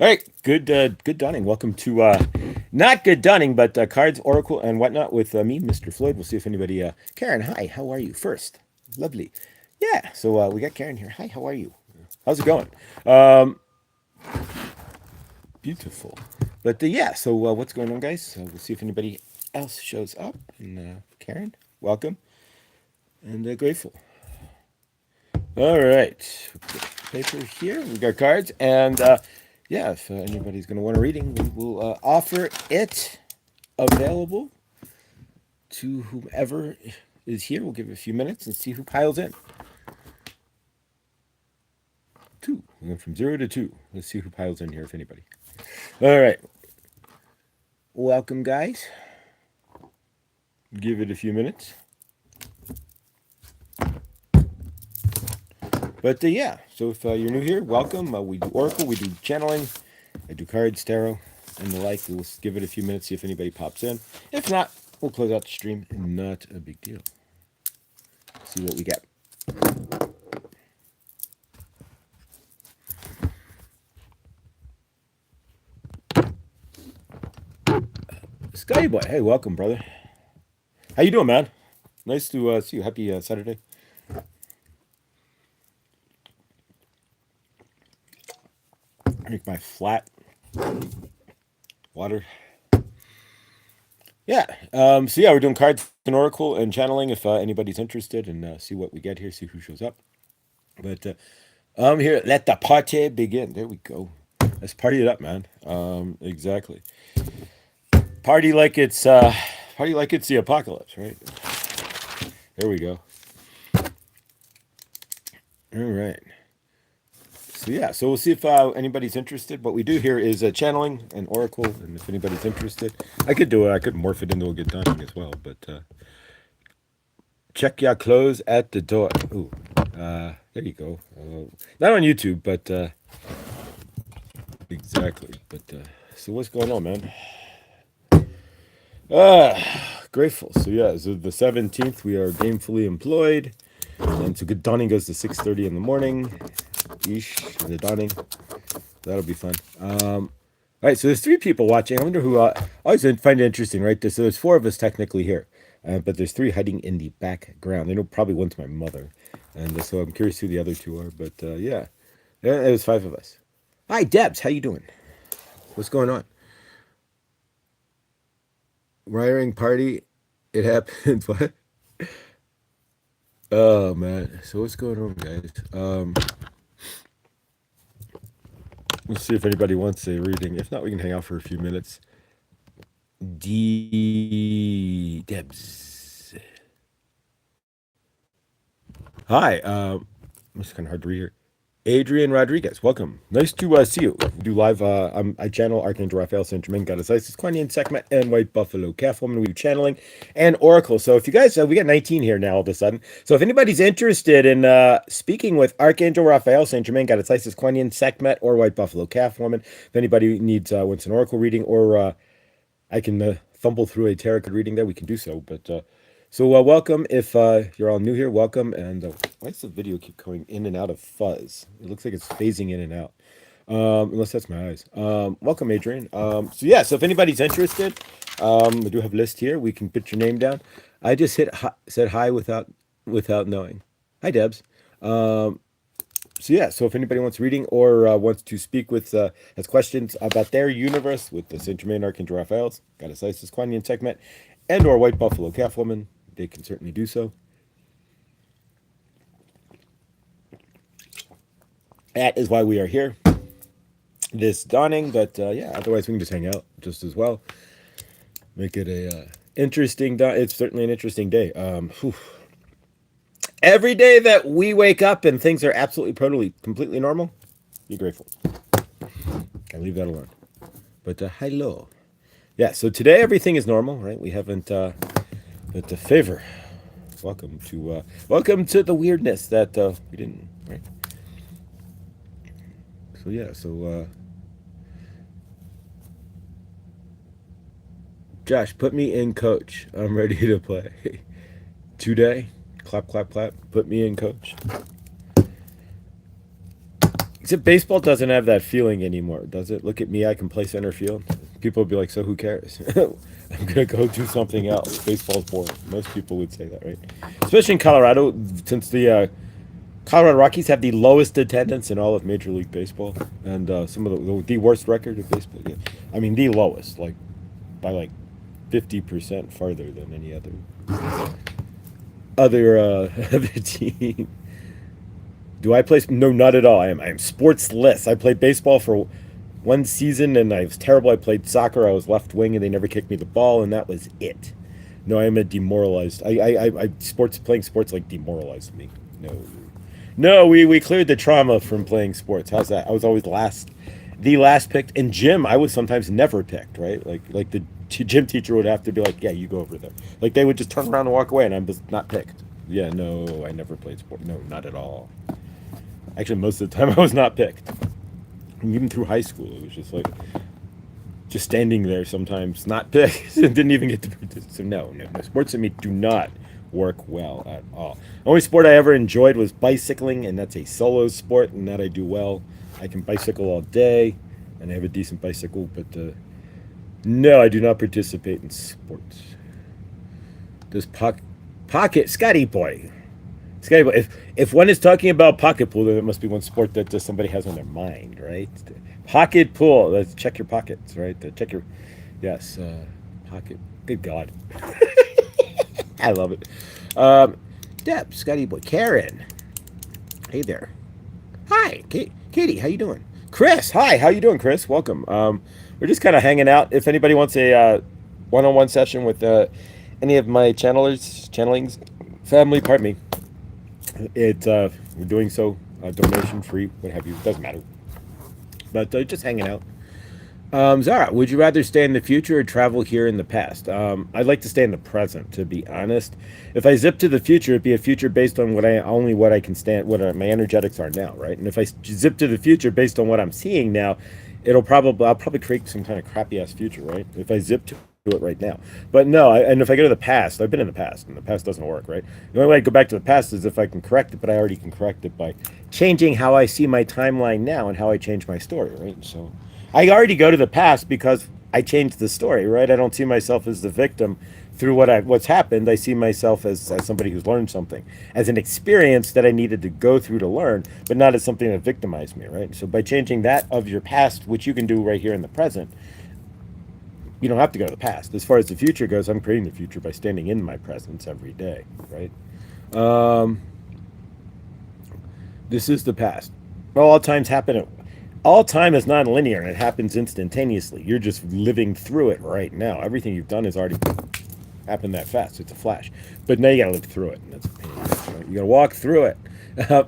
All right, good dawning. Welcome to not good dawning, but cards, oracle, and whatnot with me, Mr. Floyd. We'll see if anybody. Karen, hi. How are you? First, lovely. Yeah. So we got Karen here. Hi. How are you? How's it going? Um, Beautiful. But yeah. So what's going on, guys? We'll see if anybody else shows up. And Karen, welcome and grateful. All right. Paper here. We got cards and. Yeah, if anybody's going to want a reading, we will offer it available to whomever is here. We'll give it a few minutes and see who piles in. Two. We went from 0 to 2. Let's see who piles in here, if anybody. All right. Welcome, guys. Give it a few minutes. But yeah, so if you're new here, welcome. We do Oracle, we do channeling, I do cards, tarot, and the like. We'll give it a few minutes, see if anybody pops in. If not, we'll close out the stream. Not a big deal. See what we get. Scotty boy, hey, welcome, brother. How you doing, man? Nice to see you. Happy Saturday. Drink my flat water. Yeah. So yeah, we're doing cards and oracle and channeling. If anybody's interested, and see what we get here, see who shows up. But I'm here. Let the party begin. There we go. Let's party it up, man. Exactly. Party like it's the apocalypse, right? There we go. All right. So yeah, so we'll see if anybody's interested. What we do here is channeling and oracle, and if anybody's interested, I could do it. I could morph it into a good timing as well. But check your clothes at the door. Ooh, there you go. Not on YouTube, but exactly. But so what's going on, man? Grateful. So yeah, so the 17th we are gainfully employed, and so good dawning goes to 6:30 in the morning. Ish, the dawning. That'll be fun. All right, so there's 3 people watching. I wonder who. I always find it interesting, right? So there's 4 of us technically here, but there's 3 hiding in the background. They know probably one's my mother, and so I'm curious who the other 2 are. But yeah, there's 5 of us. Hi, Debs. How you doing? What's going on? Wiring party. It happens. What? Oh man. So what's going on, guys? Let's see if anybody wants a reading. If not, we can hang out for a few minutes. Debs. Hi. It's kind of hard to read here. Adrian Rodriguez, welcome. Nice to see you. We do live. I channel Archangel Raphael, Saint Germain, Goddess Isis, Kuan Yin, Sekhmet, and White Buffalo Calf Woman. We do channeling and oracle. So if you guys, we got 19 here now all of a sudden. So if anybody's interested in speaking with Archangel Raphael, Saint Germain, Goddess Isis, Kuan Yin, Sekhmet, or White Buffalo Calf Woman, if anybody needs wants an oracle reading, or I can fumble through a tarot card reading, there we can do so. But so welcome. If you're all new here, welcome. And why does the video keep going in and out of fuzz? It looks like it's phasing in and out. Unless that's my eyes. Welcome, Adrian. So yeah, so if anybody's interested, we do have a list here. We can put your name down. I just said hi without knowing. Hi, Debs. So yeah, so if anybody wants reading or wants to speak with, has questions about their universe with the Saint Germain Archangel Raphael's, Goddess Isis, Kuan Yin, Sekhmet, and or White Buffalo Calf Woman, they can certainly do so. That is why we are here this dawning, but yeah, otherwise we can just hang out just as well. Make it a interesting. It's certainly an interesting day. Every day that we wake up and things are absolutely, totally, completely normal, be grateful. Can leave that alone. But hello. Yeah, so today everything is normal, right? We haven't, but the favor. Welcome to the weirdness that we didn't, right? So yeah, so Josh, put me in, coach. I'm ready to play. Today, clap, clap, clap. Put me in, coach. Except baseball doesn't have that feeling anymore, does it? Look at me, I can play center field. People would be like, so who cares? I'm gonna go do something else. Baseball's boring. Most people would say that, right? Especially in Colorado, since the Colorado Rockies have the lowest attendance in all of Major League Baseball, and some of the worst record of baseball. Yeah. I mean, the lowest, like by like 50% farther than any other team. Do I play? No, not at all. I am sportsless. I played baseball for one season and I was terrible. I played soccer. I was left wing and they never kicked me the ball, and that was it. No, I am a demoralized. Playing sports like demoralized me. No, no, we cleared the trauma from playing sports. How's that? I was always the last picked. In gym, I was sometimes never picked. Right, like the gym teacher would have to be like, yeah, you go over there. Like they would just turn around and walk away, and I'm just not picked. Yeah, no, I never played sport. No, not at all. Actually, most of the time I was not picked. And even through high school, it was just like just standing there sometimes, not picked, and didn't even get to participate. So no, sports to me do not work well at all. The only sport I ever enjoyed was bicycling, and that's a solo sport, and that I do well. I can bicycle all day, and I have a decent bicycle, but no, I do not participate in sports. Does pocket Scotty boy? Scotty boy, if one is talking about pocket pool, then it must be one sport that somebody has on their mind, right? Pocket pool. Let's check your pockets, right? Check your, yes, pocket. Good God, I love it. Deb, Scotty boy, Karen. Hey there. Hi, Katie. How you doing? Chris. Hi. How you doing, Chris? Welcome. We're just kind of hanging out. If anybody wants a one-on-one session with any of my channelings, family, pardon me. We're doing so donation free, what have you. Doesn't matter. But just hanging out. Zara, would you rather stay in the future or travel here in the past? I'd like to stay in the present, to be honest. If I zip to the future, it'd be a future based on what I can stand, my energetics are now, right? And if I zip to the future based on what I'm seeing now, I'll probably create some kind of crappy ass future, right? If I zip to it right now. But no, and if I go to the past, I've been in the past, and the past doesn't work, right? The only way I go back to the past is if I can correct it, but I already can correct it by changing how I see my timeline now and how I change my story, right? So I already go to the past because I changed the story, right? I don't see myself as the victim through what's happened. I see myself as somebody who's learned something, as an experience that I needed to go through to learn, but not as something that victimized me, right? So by changing that of your past, which you can do right here in the present, you don't have to go to the past. As far as the future goes, I'm creating the future by standing in my presence every day, right? This is the past. All times happen. All time is non-linear, and it happens instantaneously. You're just living through it right now. Everything you've done has already happened that fast. It's a flash. But now you got to live through it, and that's a pain. Right? You got to walk through it.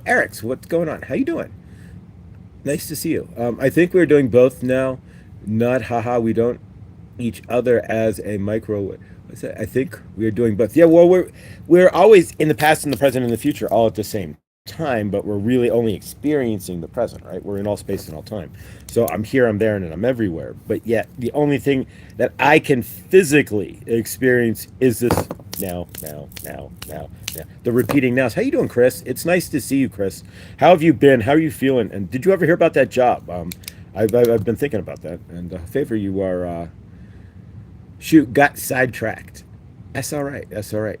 Eric's, what's going on? How you doing? Nice to see you. I think we're doing both now. Not haha. We don't each other as a micro. What's that? I think we're doing both. Yeah. Well, we're always in the past and the present and the future all at the same time, but we're really only experiencing the present, right? We're in all space and all time. So I'm here, I'm there, and I'm everywhere. But yet the only thing that I can physically experience is this now. The repeating nows. How you doing, Chris? It's nice to see you, Chris. How have you been? How are you feeling? And did you ever hear about that job? I've been thinking about that. And favor, you are got sidetracked. That's all right. That's all right.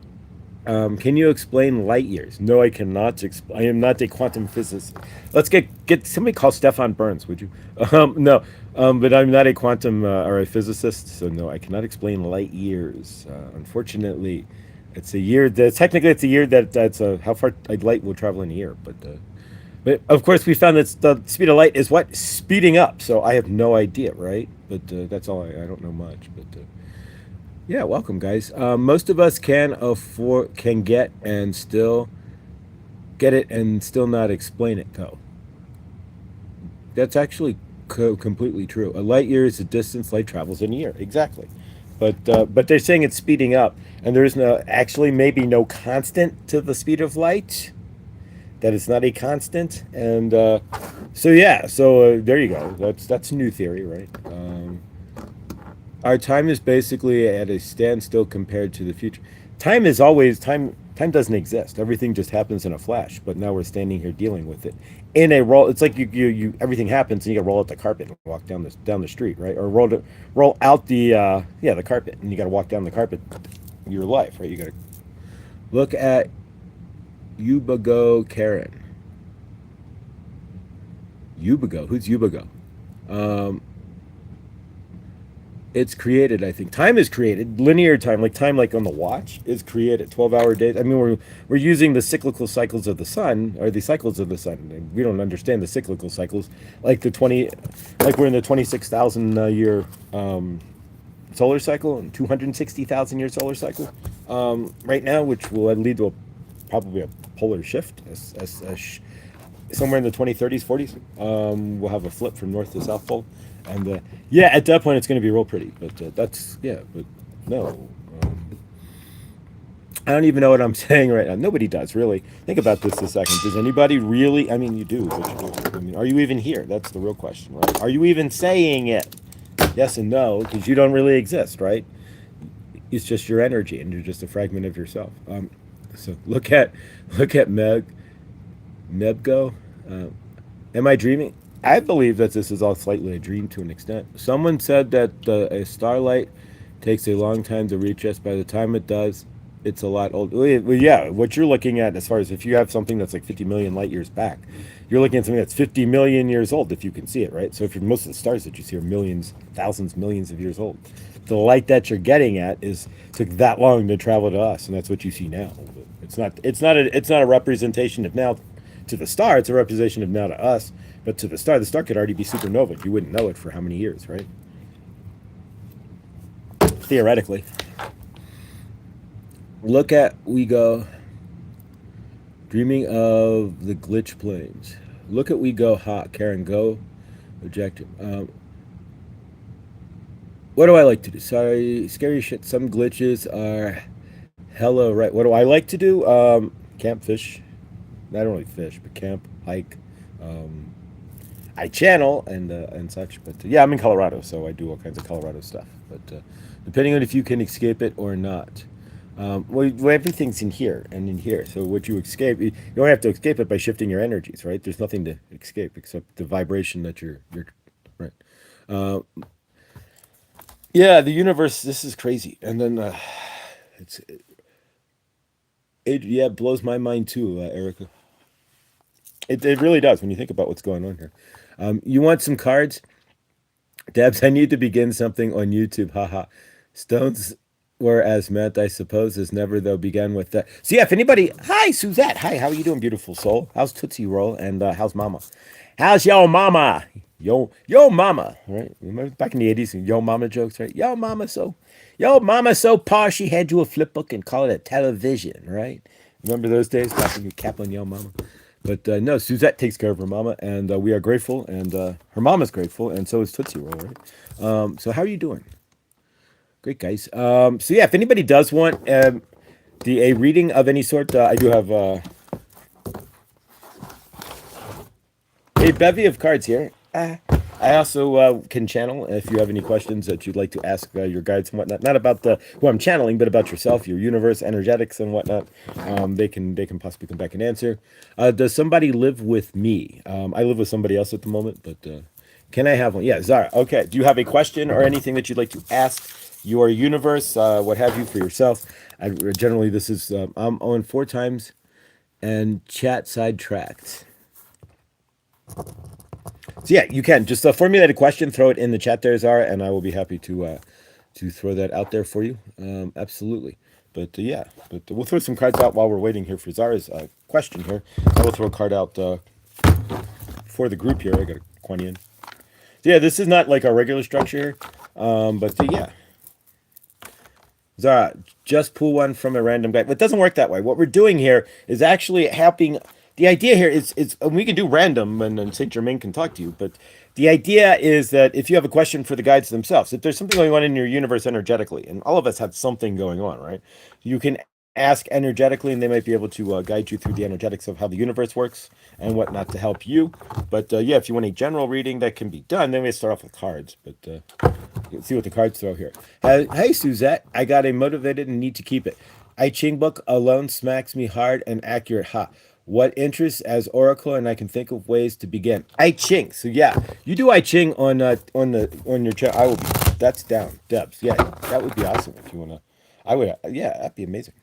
Can you explain light years? No, I cannot. I am not a quantum physicist. Let's get somebody call Stefan Burns, would you? No, but I'm not a quantum or a physicist, so no, I cannot explain light years. Unfortunately, it's a year. Technically, it's a year that's how far light will travel in a year. But of course, we found that the speed of light is what speeding up. So I have no idea, right? But that's all. I don't know much, but. Yeah, welcome, guys. Most of us can get and still get it and still not explain it, though. That's actually completely true. A light year is the distance light travels in a year. Exactly. But they're saying it's speeding up, and there is maybe no constant to the speed of light. That it's not a constant, and so there you go. That's new theory, right? Our time is basically at a standstill compared to the future. Time is always time. Time doesn't exist. Everything just happens in a flash. But now we're standing here dealing with it in a roll. It's like you everything happens and you got to roll out the carpet and walk down the street, right? Or roll out the the carpet and you got to walk down the carpet. Your life, right? You got to look at Yubago Karen. Yubago. Who's Yubago? Um, it's created, I think. Time is created. Linear time like on the watch, is created. 12-hour days. I mean, we're using the cyclical cycles of the sun, or the cycles of the sun. We don't understand the cyclical cycles, like like we're in the 26,000 year solar cycle and 260,000 year solar cycle right now, which will lead to probably a polar shift, somewhere in the 2030s, 40s. We'll have a flip from north to south pole, and yeah, at that point it's going to be real pretty. But that's yeah, but no. I don't even know what I'm saying right now. Nobody does really. Think about this a second. Does anybody really? I mean, you do, but you don't. I mean, are you even here? That's the real question, right? Are you even saying it? Yes and no, because you don't really exist, right? It's just your energy, and you're just a fragment of yourself. So look at Mebgo. Uh, Am I dreaming? I believe that this is all slightly a dream to an extent. Someone said that a starlight takes a long time to reach us. By the time it does, it's a lot old. Well, yeah, what you're looking at, as far as if you have something that's like 50 million light years back, you're looking at something that's 50 million years old, if you can see it, right? So if you're, most of the stars that you see are millions, thousands, millions of years old. The light that you're getting at is took that long to travel to us, and that's what you see now. It's not a representation of now to the star. It's a representation of now to us. But to the star could already be supernova. You wouldn't know it for how many years, right? Theoretically. Look at we go dreaming of the glitch planes. Look at we go hot. Karen, go objective. What do I like to do? Sorry, scary shit. Some glitches are hella right. What do I like to do? Camp, fish. I don't really fish, but camp, hike. Um, I channel and such. But yeah, I'm in Colorado, so I do all kinds of Colorado stuff. But depending on if you can escape it or not. Well, everything's in here and in here. So what you escape, you don't have to escape it by shifting your energies, right? There's nothing to escape except the vibration that you're right. Uh, yeah, the universe. This is crazy. And then it's it yeah, it blows my mind too, Erica. It really does when you think about what's going on here. You want some cards? Debs, I need to begin something on YouTube. Haha. Stones were as meant, I suppose, as never though began with that. So yeah, if anybody, hi Suzette, hi, how are you doing, beautiful soul? How's Tootsie Roll and how's Mama? How's yo mama? Yo mama, right? Remember back in the '80s, yo mama jokes, right? Yo mama so posh she had you a flip book and call it a television, right? Remember those days back when you cap on yo mama? But no, Suzette takes care of her mama, and we are grateful, and her mama's grateful, and so is Tootsie Roll, right? So how are you doing? Great, guys. So yeah, if anybody does want the a reading of any sort, I do have a bevy of cards here. I also can channel if you have any questions that you'd like to ask your guides and whatnot. Not about the who I'm channeling, but about yourself, your universe, energetics, and whatnot. They can possibly come back and answer. Does somebody live with me? I live with somebody else at the moment, but can I have one? Yeah, Zara. Okay. Do you have a question or anything that you'd like to ask your universe, what have you, for yourself? Generally, this is I'm on 4 times and chat sidetracked. So yeah, you can just formulate a question, throw it in the chat there, Zara, and I will be happy to throw that out there for you. Absolutely. But yeah, but we'll throw some cards out while we're waiting here for Zara's question here. I will throw a card out for the group here. I got a Kuan Yin. So yeah, this is not like our regular structure here, but yeah. Zara, just pull one from a random guy. But it doesn't work that way. What we're doing here is actually helping. The idea here is and we can do random, and Saint Germain can talk to you. But the idea is that if you have a question for the guides themselves, if there's something going on in your universe energetically, and all of us have something going on, right? You can ask energetically, and they might be able to guide you through the energetics of how the universe works and whatnot to help you. But yeah, if you want a general reading, that can be done. Then we start off with cards. But let's see what the cards throw here. Hey, Suzette, I got a motivated and need to keep it. I Ching book alone smacks me hard and accurate. Ha. What interests as oracle, and I can think of ways to begin. I Ching. So yeah, you do I Ching on your channel. I will be. That's down, Debs. Yeah, that would be awesome if you wanna. I would. Yeah, that'd be amazing.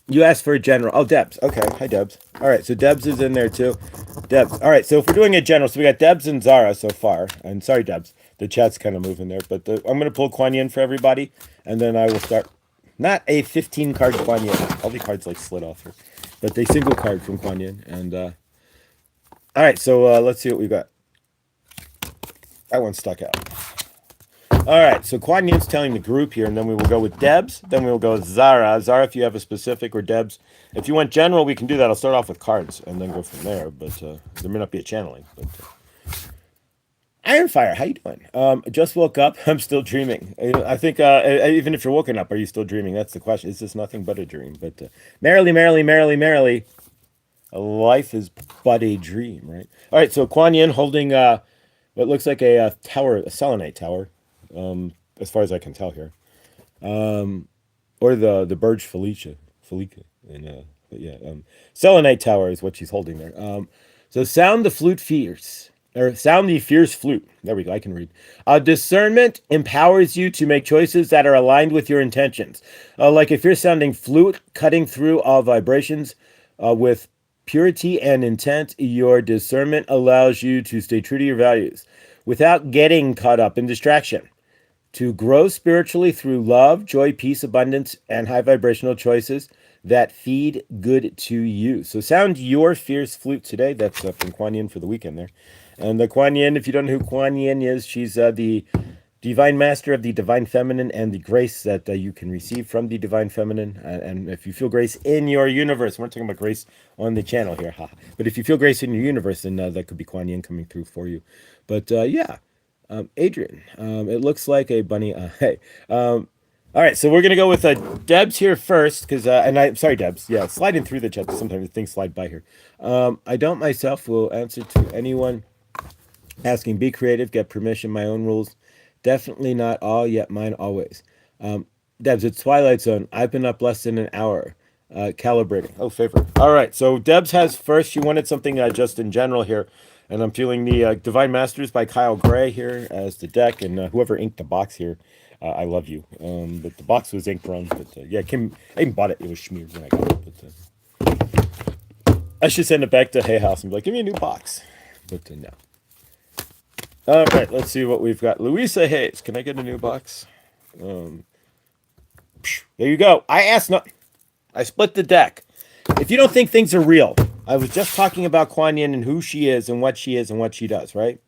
You asked for a general. Oh, Debs. Okay. Hi, Debs. All right. So Debs is in there too. Debs. All right. So if we're doing a general, so we got Debs and Zara so far. And sorry, Debs. The chat's kind of moving there, but I'm going to pull Kuan Yin for everybody, and then I will start. Not a 15 card Kuan Yin. All the cards like slid off here, but a single card from Kuan Yin. And all right. So let's see what we got. That one stuck out. All right, so Kuan Yin's telling the group here, and then we will go with Debs. Then we will go with Zara. Zara, if you have a specific, or Debs. If you want general, we can do that. I'll start off with cards and then go from there, but there may not be a channeling. But Ironfire, how you doing? Just woke up. I'm still dreaming. I think even if you're woken up, are you still dreaming? That's the question. Is this nothing but a dream? But merrily, merrily, merrily, merrily, life is but a dream, right? All right, so Kuan Yin holding what looks like a tower, a selenite tower. As far as I can tell here, or the Burj Felica, and but yeah, selenite tower is what she's holding there. So sound the flute fierce, or sound the fierce flute. There we go. I can read. Discernment empowers you to make choices that are aligned with your intentions. Like if you're sounding flute, cutting through all vibrations, with purity and intent, your discernment allows you to stay true to your values without getting caught up in distraction, to grow spiritually through love, joy, peace, abundance, and high vibrational choices that feed good to you. So sound your fierce flute today. That's from Kuan Yin for the weekend there. And the Kuan Yin, if you don't know who Kuan Yin is, she's the divine master of the divine feminine and the grace that you can receive from the divine feminine. And if you feel grace in your universe, we're not talking about grace on the channel here, but if you feel grace in your universe, then that could be Kuan Yin coming through for you. But yeah. Adrian, it looks like a bunny. Hey, all right. So we're gonna go with Debs here first, because and I'm sorry, Debs. Yeah, sliding through the chat. Sometimes things slide by here. I don't myself will answer to anyone asking. Be creative. Get permission. My own rules. Definitely not all. Yet mine always. Debs, it's Twilight Zone. I've been up less than an hour. Calibrating. Oh, favorite. All right. So Debs has first. She wanted something just in general here. And I'm feeling the Divine Masters by Kyle Gray here as the deck, and whoever inked the box here, I love you. But the box was ink run, but yeah, Kim, I even bought it. It was smeared when I got it. But I should send it back to Hay House and be like, give me a new box. But no. All right, let's see what we've got. Louisa Hayes, can I get a new box? There you go. I asked not. I split the deck. If you don't think things are real, I was just talking about Kuan Yin and who she is and what she does, right?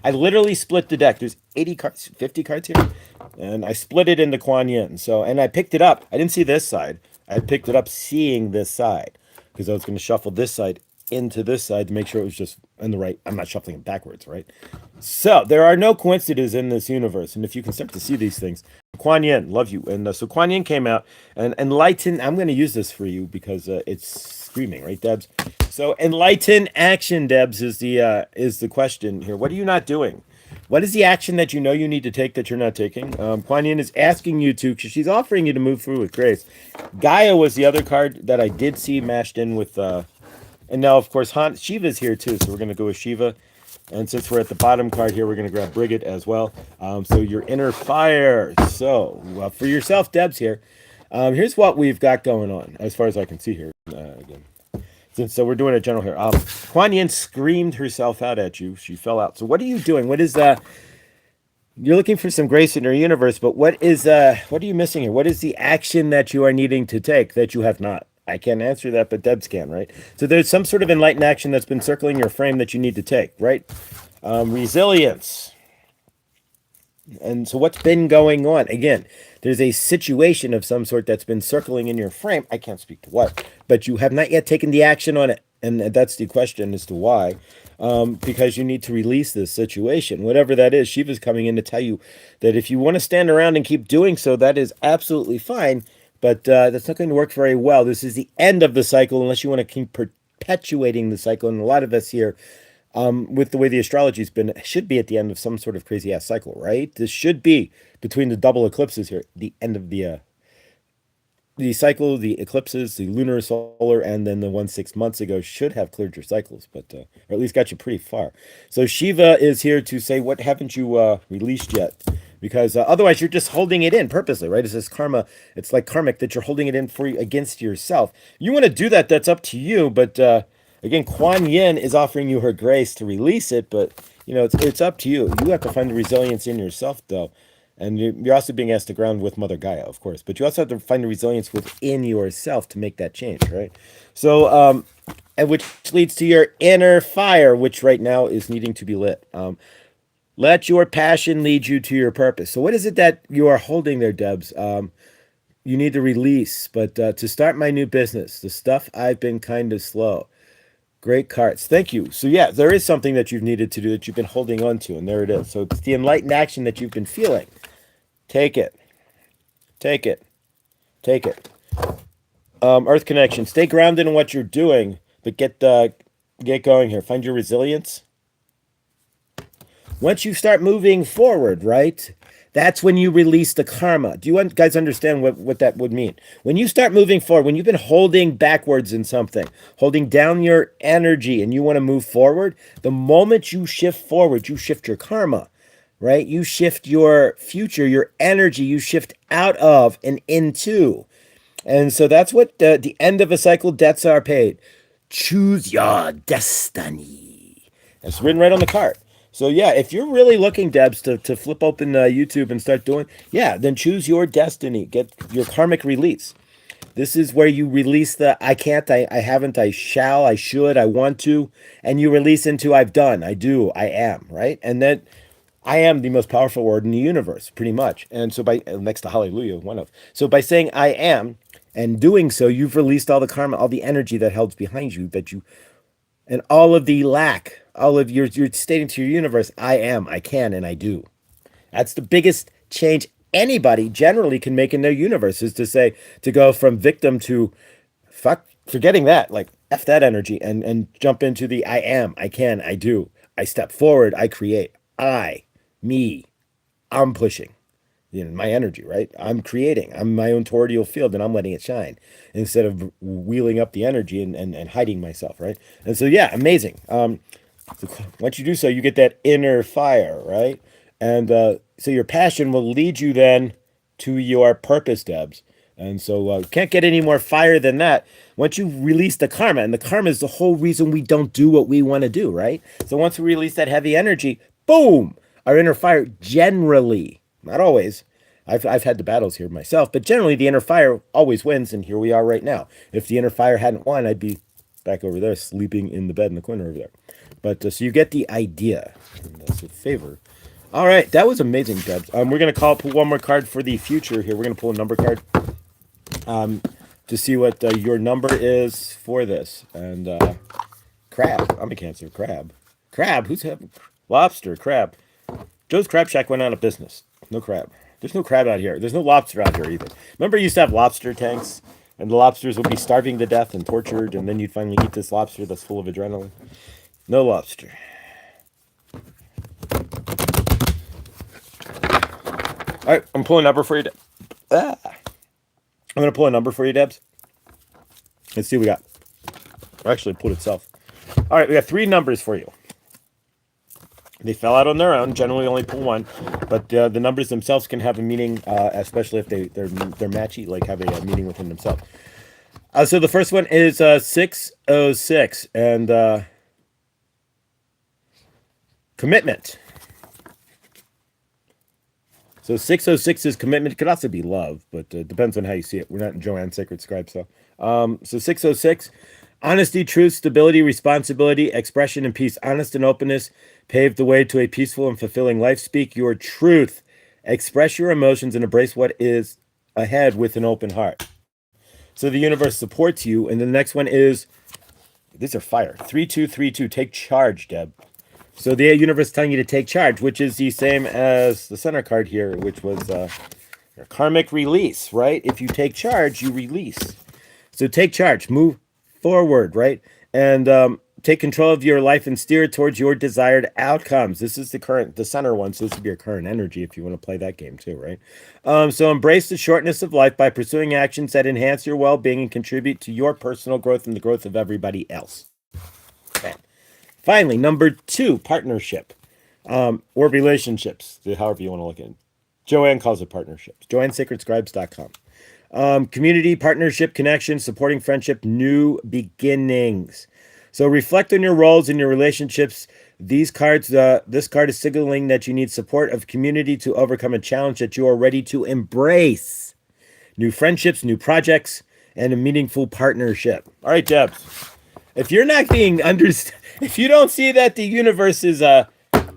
I literally split the deck. There's 80 cards, 50 cards here. And I split it into Kuan Yin. So, and I picked it up. I didn't see this side. I picked it up seeing this side, because I was going to shuffle this side into this side to make sure it was just in the right. I'm not shuffling it backwards, right? So there are no coincidences in this universe. And if you can start to see these things, Kuan Yin, love you. And so Kuan Yin came out and enlighten. I'm going to use this for you because it's screaming, right, Debs? So enlighten action, Debs, is the question here. What are you not doing? What is the action that you know you need to take that you're not taking? Kuan Yin is asking you to, because she's offering you to move through with grace. Gaia was the other card that I did see mashed in with, and now, of course, Shiva's here too, so we're going to go with Shiva. And since we're at the bottom card here, we're going to grab Brigid as well. So your inner fire. So for yourself, Debs here, here's what we've got going on, as far as I can see here. Again. So we're doing a general here. Kuan Yin screamed herself out at you. She fell out. So what are you doing? What is you're looking for some grace in your universe, but what are you missing here? What is the action that you are needing to take that you have not? I can't answer that, but Debs can, right? So there's some sort of enlightened action that's been circling your frame that you need to take, right? Resilience. And so what's been going on? Again, there's a situation of some sort that's been circling in your frame. I can't speak to what, but you have not yet taken the action on it. And that's the question as to why. Because you need to release this situation. Whatever that is, Shiva's coming in to tell you that if you want to stand around and keep doing so, that is absolutely fine. But that's not going to work very well. This is the end of the cycle unless you want to keep perpetuating the cycle. And a lot of us here with the way the astrology's been, it should be at the end of some sort of crazy ass cycle, right? This should be between the double eclipses here, the end of the cycle, the eclipses, the lunar, solar, and then the one 6 months ago should have cleared your cycles, but or at least got you pretty far. So Shiva is here to say, what haven't you released yet? Because otherwise, you're just holding it in purposely, right? It's this karma. It's like karmic that you're holding it in for against yourself. You want to do that? That's up to you. But again, Kuan Yin is offering you her grace to release it, but it's up to you. You have to find the resilience in yourself, though. And you're also being asked to ground with Mother Gaia, of course. But you also have to find the resilience within yourself to make that change, right? So, and which leads to your inner fire, which right now is needing to be lit. Let your passion lead you to your purpose. So, what is it that you are holding there, Debs? You need to release. But to start my new business, the stuff I've been kind of slow. Great cards. Thank you. So, yeah, there is something that you've needed to do that you've been holding on to, and there it is. So, it's the enlightened action that you've been feeling. Take it. Take it. Take it. Earth connection. Stay grounded in what you're doing, but get going here. Find your resilience. Once you start moving forward, right? That's when you release the karma. Do you guys understand what that would mean? When you start moving forward, when you've been holding backwards in something, holding down your energy, and you want to move forward, the moment you shift forward, you shift your karma, right? You shift your future, your energy, you shift out of and into. And so that's what the end of a cycle, debts are paid. Choose your destiny. It's written right on the card. So yeah, if you're really looking, Debs, to flip open YouTube and start doing, yeah, then choose your destiny. Get your karmic release. This is where you release the I can't, I haven't, I shall, I should, I want to, and you release into I've done, I do, I am, right? And then I am the most powerful word in the universe, pretty much. And so by next to hallelujah, one of. So by saying I am and doing so, you've released all the karma, all the energy that held behind you, and all of the lack, all of you're stating to your universe, I am, I can, and I do. That's the biggest change anybody generally can make in their universe, is to say, to go from victim to forgetting that, like F that energy, and jump into the I am, I can, I do. I step forward, I create. Me, I'm pushing, my energy, right? I'm creating. I'm my own torridial field, and I'm letting it shine instead of wheeling up the energy and hiding myself, right? And so, yeah, amazing. So once you do so, you get that inner fire, right? And so your passion will lead you then to your purpose, Debs. And so can't get any more fire than that. Once you release the karma, and the karma is the whole reason we don't do what we want to do, right? So once we release that heavy energy, boom, our inner fire generally, not always, I've had the battles here myself, but generally the inner fire always wins, and here we are right now. If the inner fire hadn't won, I'd be back over there sleeping in the bed in the corner over there. But so you get the idea. And that's a favor. All right, that was amazing, Debs. We're going to pull one more card for the future here. We're going to pull a number card to see what your number is for this. And crab. I'm a Cancer. Crab. Crab? Who's having lobster? Crab. Joe's Crab Shack went out of business. No crab. There's no crab out here. There's no lobster out here either. Remember, you used to have lobster tanks, and the lobsters would be starving to death and tortured, and then you'd finally eat this lobster that's full of adrenaline. No lobster. All right, I'm pulling a number for you. I'm going to pull a number for you, Debs. Let's see what we got. Actually, pulled itself. All right, we got 3 numbers for you. They fell out on their own. Generally, only pull one, but the numbers themselves can have a meaning, especially if they're matchy, like have a meaning within themselves. So the first one is 606, and commitment. So 606 is commitment. It could also be love, but it depends on how you see it. We're not in Joanne's Sacred Scribe, so 606. Honesty, truth, stability, responsibility, expression, and peace. Honest and openness pave the way to a peaceful and fulfilling life. Speak your truth. Express your emotions and embrace what is ahead with an open heart. So the universe supports you. And the next one is, these are fire. 3232. Take charge, Deb. So the universe is telling you to take charge, which is the same as the center card here, which was your karmic release, right? If you take charge, you release. So take charge. Move forward, right? And take control of your life and steer it towards your desired outcomes. This is the center one, so this would be your current energy if you want to play that game too, right? So embrace the shortness of life by pursuing actions that enhance your well-being and contribute to your personal growth and the growth of everybody else. Okay. Finally, number 2, partnership, or relationships, however you want to look at it. Joanne calls it partnerships. JoanneSacredScribes.com. Community, partnership, connection, supporting friendship, new beginnings. So reflect on your roles in your relationships. This card is signaling that you need support of community to overcome a challenge that you are ready to embrace. New friendships, new projects, and a meaningful partnership. All right, Debs. If you're not being if you don't see that the universe is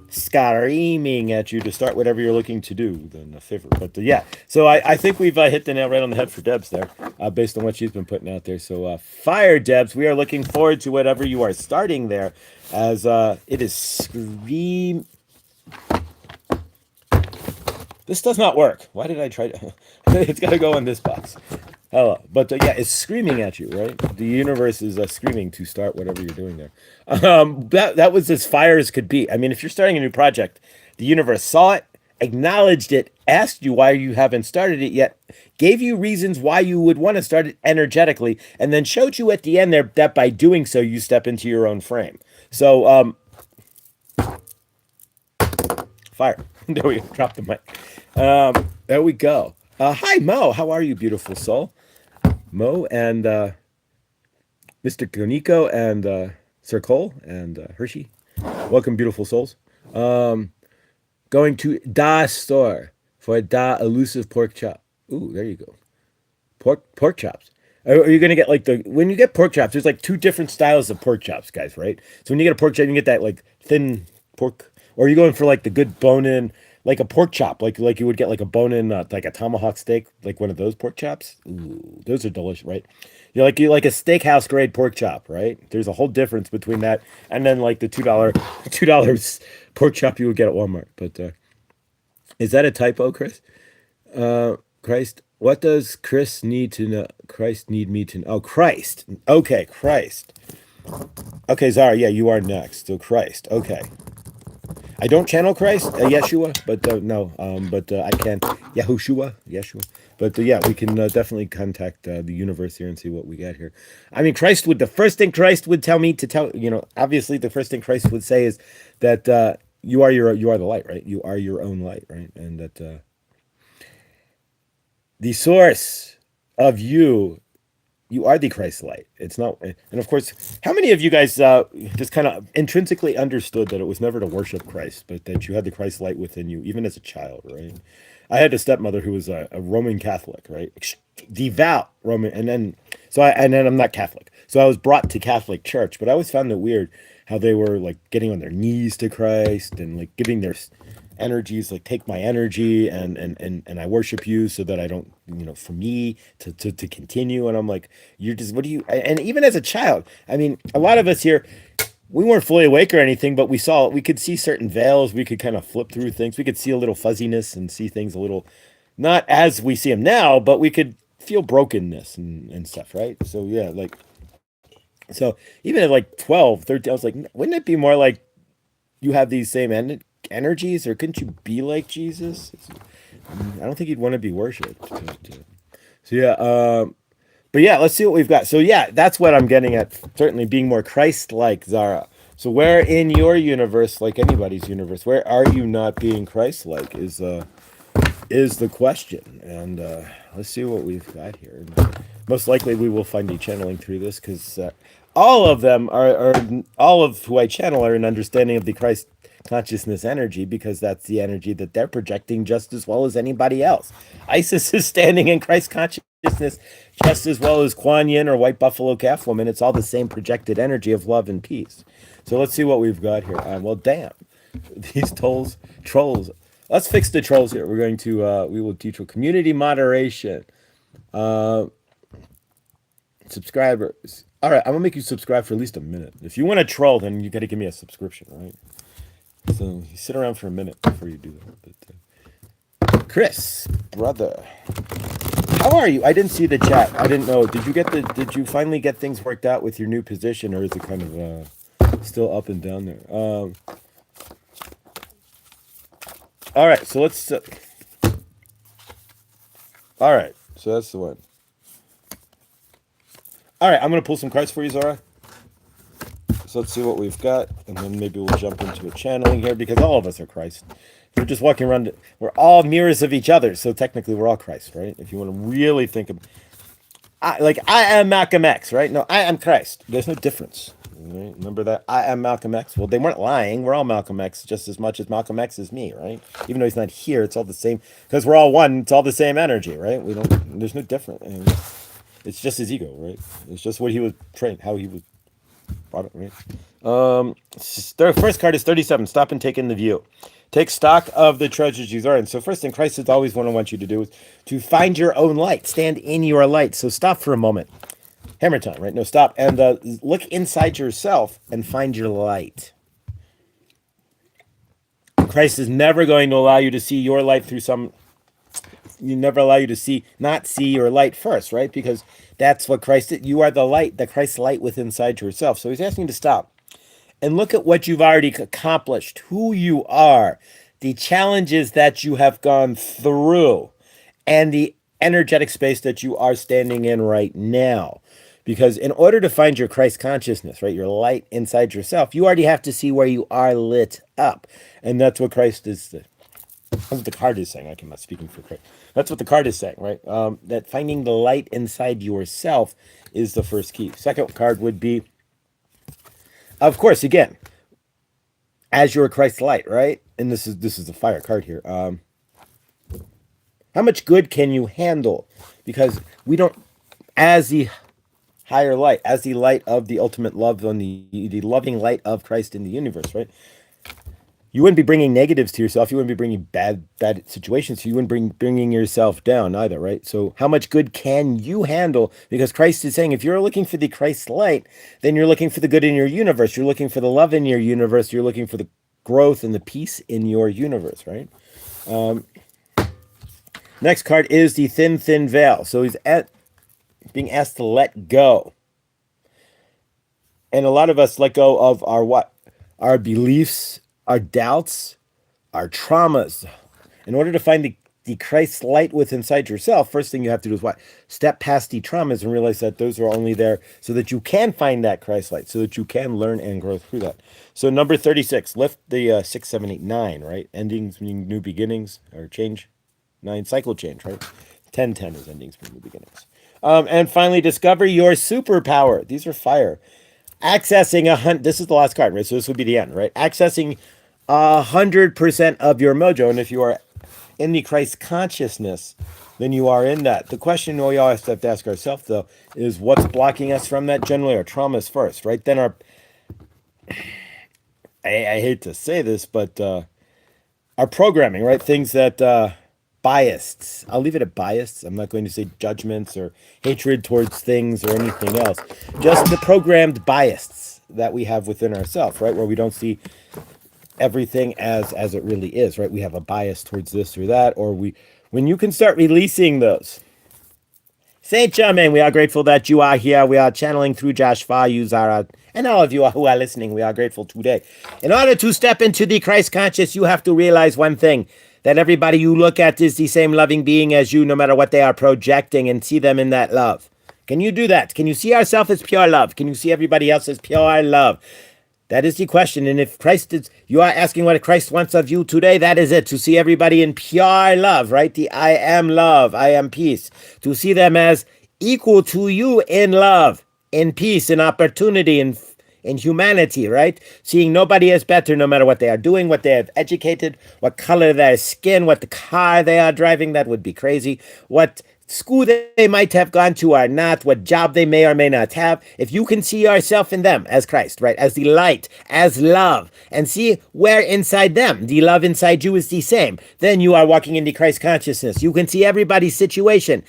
screaming at you to start whatever you're looking to do, then a favor. But yeah, so I think we've hit the nail right on the head for Debs there, based on what she's been putting out there. So fire, Debs. We are looking forward to whatever you are starting there, as it is scream. This does not work. Why did I try to? It's got to go in this box. Hello. But yeah, it's screaming at you, right? The universe is screaming to start whatever you're doing there. That was as fire as could be. I mean, if you're starting a new project, the universe saw it, acknowledged it, asked you why you haven't started it yet, gave you reasons why you would want to start it energetically, and then showed you at the end there that by doing so, you step into your own frame. So, fire. There we go. Drop the mic. There we go. Hi, Mo. How are you, beautiful soul? Mo and Mr. Koniko and Sir Cole and Hershey. Welcome, beautiful souls. Going to Da store for a Da elusive pork chop. Ooh, there you go. Pork chops. Are you gonna get like when you get pork chops? There's like 2 different styles of pork chops, guys. Right? So when you get a pork chop, you can get that like thin pork, or are you going for like the good bone-in, like a pork chop, like you would get like a bone-in, like a tomahawk steak, like one of those pork chops. Ooh, those are delicious, right? You like a steakhouse grade pork chop, right? There's a whole difference between that and then like the $2 pork chop you would get at Walmart. But is that a typo, Chris? Christ, what does Chris need to know? Christ need me to know? Oh, Christ. Okay, Christ. Okay, Zara, yeah, you are next. So Christ, okay. I don't channel Christ, Yeshua, but no, but I can Yeshua. But yeah, we can definitely contact the universe here and see what we got here. I mean, the first thing Christ would tell me to tell, obviously the first thing Christ would say is that you are the light, right? You are your own light, right? And that the source of you are the Christ light. It's not, and of course, how many of you guys just kind of intrinsically understood that it was never to worship Christ, but that you had the Christ light within you, even as a child, right? I had a stepmother who was a Roman Catholic, right? Devout Roman, and then I'm not Catholic, so I was brought to Catholic church, but I always found it weird how they were like getting on their knees to Christ and like giving their energies, like take my energy and I worship you so that I don't, for me to continue. And I'm like, you're just, what do you, and even as a child, I mean, a lot of us here, we weren't fully awake or anything, but we could see certain veils. We could kind of flip through things. We could see a little fuzziness and see things a little, not as we see them now, but we could feel brokenness and stuff. Right. So yeah, like, so even at like 12, 13, I was like, wouldn't it be more like you have these same energies, or couldn't you be like Jesus? I don't think you'd want to be worshipped. So yeah, but yeah, let's see what we've got. So yeah, that's what I'm getting at. Certainly being more Christ-like, Zara. So where in your universe, like anybody's universe, where are you not being Christ-like is the question. And let's see what we've got here. Most likely we will find you channeling through this, because all of them are all of who I channel are an understanding of the Christ consciousness energy, because that's the energy that they're projecting just as well as anybody else. Isis is standing in Christ consciousness just as well as Kuan Yin or White Buffalo Calf Woman. It's all the same projected energy of love and peace. So let's see what we've got here. Well, damn, these trolls. Let's fix the trolls here. We're going to we will teach community moderation. Subscribers. All right, I'm gonna make you subscribe for at least a minute. If you want to troll, then you got to give me a subscription, right? So you sit around for a minute before you do that. But Chris, brother, how are you? I didn't see the chat. I didn't know. Did you finally get things worked out with your new position, or is it kind of Still up and down there. All right, so let's. All right, so that's the one. All right, I'm gonna pull some cards for you, Zara. So let's see what we've got, and then maybe we'll jump into a channeling here because all of us are Christ. We're just walking around. We're all mirrors of each other, so technically we're all Christ, right? If you want to really think of, I am Malcolm X, right? No, I am Christ. There's no difference. Right? Remember that? I am Malcolm X. Well, they weren't lying. We're all Malcolm X just as much as Malcolm X is me, right? Even though he's not here, it's all the same because we're all one. It's all the same energy, right? We don't. There's no different. And it's just his ego, right? It's just what he was trained, how he was brought up, right? The first card is 37. Stop and take in the view. Take stock of the treasures you've earned. So first thing Christ is always what I want you to do is to find your own light. Stand in your light. So stop for a moment. Hammer time, right? No, stop. And look inside yourself and find your light. Christ is never going to allow you to see your light through you never allow you to not see your light first, right? Because that's what Christ is. You are the light, the Christ light within inside yourself. So he's asking you to stop and look at what you've already accomplished, who you are, the challenges that you have gone through, and the energetic space that you are standing in right now. Because in order to find your Christ consciousness, right, your light inside yourself, you already have to see where you are lit up. And that's what Christ is. That's what the card is saying. I'm not speaking for Christ. That's what the card is saying, right? That finding the light inside yourself is the first key. Second card would be, of course, again, as your Christ light, right? And this is the fire card here. How much good can you handle? Because we don't, as the higher light, as the light of the ultimate love on the loving light of Christ in the universe, right? You wouldn't be bringing negatives to yourself. You wouldn't be bringing bad situations. So you wouldn't bringing yourself down either, right? So how much good can you handle? Because Christ is saying, if you're looking for the Christ light, then you're looking for the good in your universe. You're looking for the love in your universe. You're looking for the growth and the peace in your universe, right? Next card is the thin veil. So he's being asked to let go. And a lot of us let go of our what? Our beliefs, our doubts, our traumas. In order to find the Christ light within inside yourself, first thing you have to do is what? Step past the traumas and realize that those are only there so that you can find that Christ light, so that you can learn and grow through that. So number 36, lift the 6, 7, 8, 9, right? Endings meaning new beginnings or change. 9, cycle change, right? 10, 10 is endings meaning new beginnings. And finally, discover your superpower. These are fire. Accessing this is the last card, right? So this would be the end, right? Accessing 100% of your mojo. And if you are in the Christ consciousness, then you are in that. The question we always have to ask ourselves, though, is what's blocking us from that? Generally, our traumas first, right? Then I hate to say this, but our programming, right? Things that biased. I'll leave it at biased. I'm not going to say judgments or hatred towards things or anything else. Just the programmed biases that we have within ourselves, right? Where we don't see everything as it really is, right? We have a bias towards this or that, or when you can start releasing those. Saint Germain, we are grateful that you are here. We are channeling through Josh Fa, you, Zara, and all of you who are listening. We are grateful today. In order to step into the Christ conscious, you have to realize one thing, that everybody you look at is the same loving being as you, no matter what they are projecting, and see them in that love. Can you do that? Can you see ourselves as pure love? Can you see everybody else as pure love? That is the question. And if you are asking what Christ wants of you today, that is it. To see everybody in pure love, right? The I am love, I am peace. To see them as equal to you in love, in peace, in opportunity, in humanity, right? Seeing nobody as better no matter what they are doing, what they have educated, what color their skin, what the car they are driving, that would be crazy, what school they might have gone to or not, what job they may or may not have. If you can see yourself in them as Christ, right, as the light, as love, and see where inside them the love inside you is the same, then you are walking in the Christ consciousness. You can see everybody's situation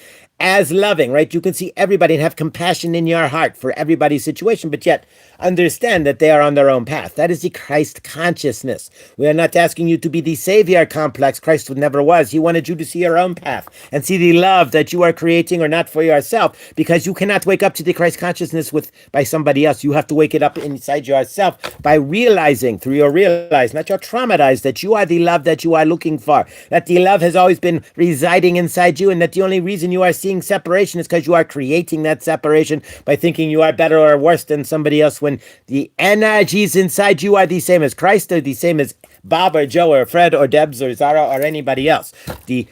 as loving, right? You can see everybody and have compassion in your heart for everybody's situation, but yet understand that they are on their own path. That is the Christ consciousness. We are not asking you to be the savior complex. Christ never was. He wanted you to see your own path and see the love that you are creating or not for yourself, because you cannot wake up to the Christ consciousness by somebody else. You have to wake it up inside yourself by realizing through your not your traumatized, that you are the love that you are looking for, that the love has always been residing inside you, and that the only reason you are seeing separation is because you are creating that separation by thinking you are better or worse than somebody else, when the energies inside you are the same as Christ, or the same as Bob or Joe or Fred or Debs or Zara or anybody else. The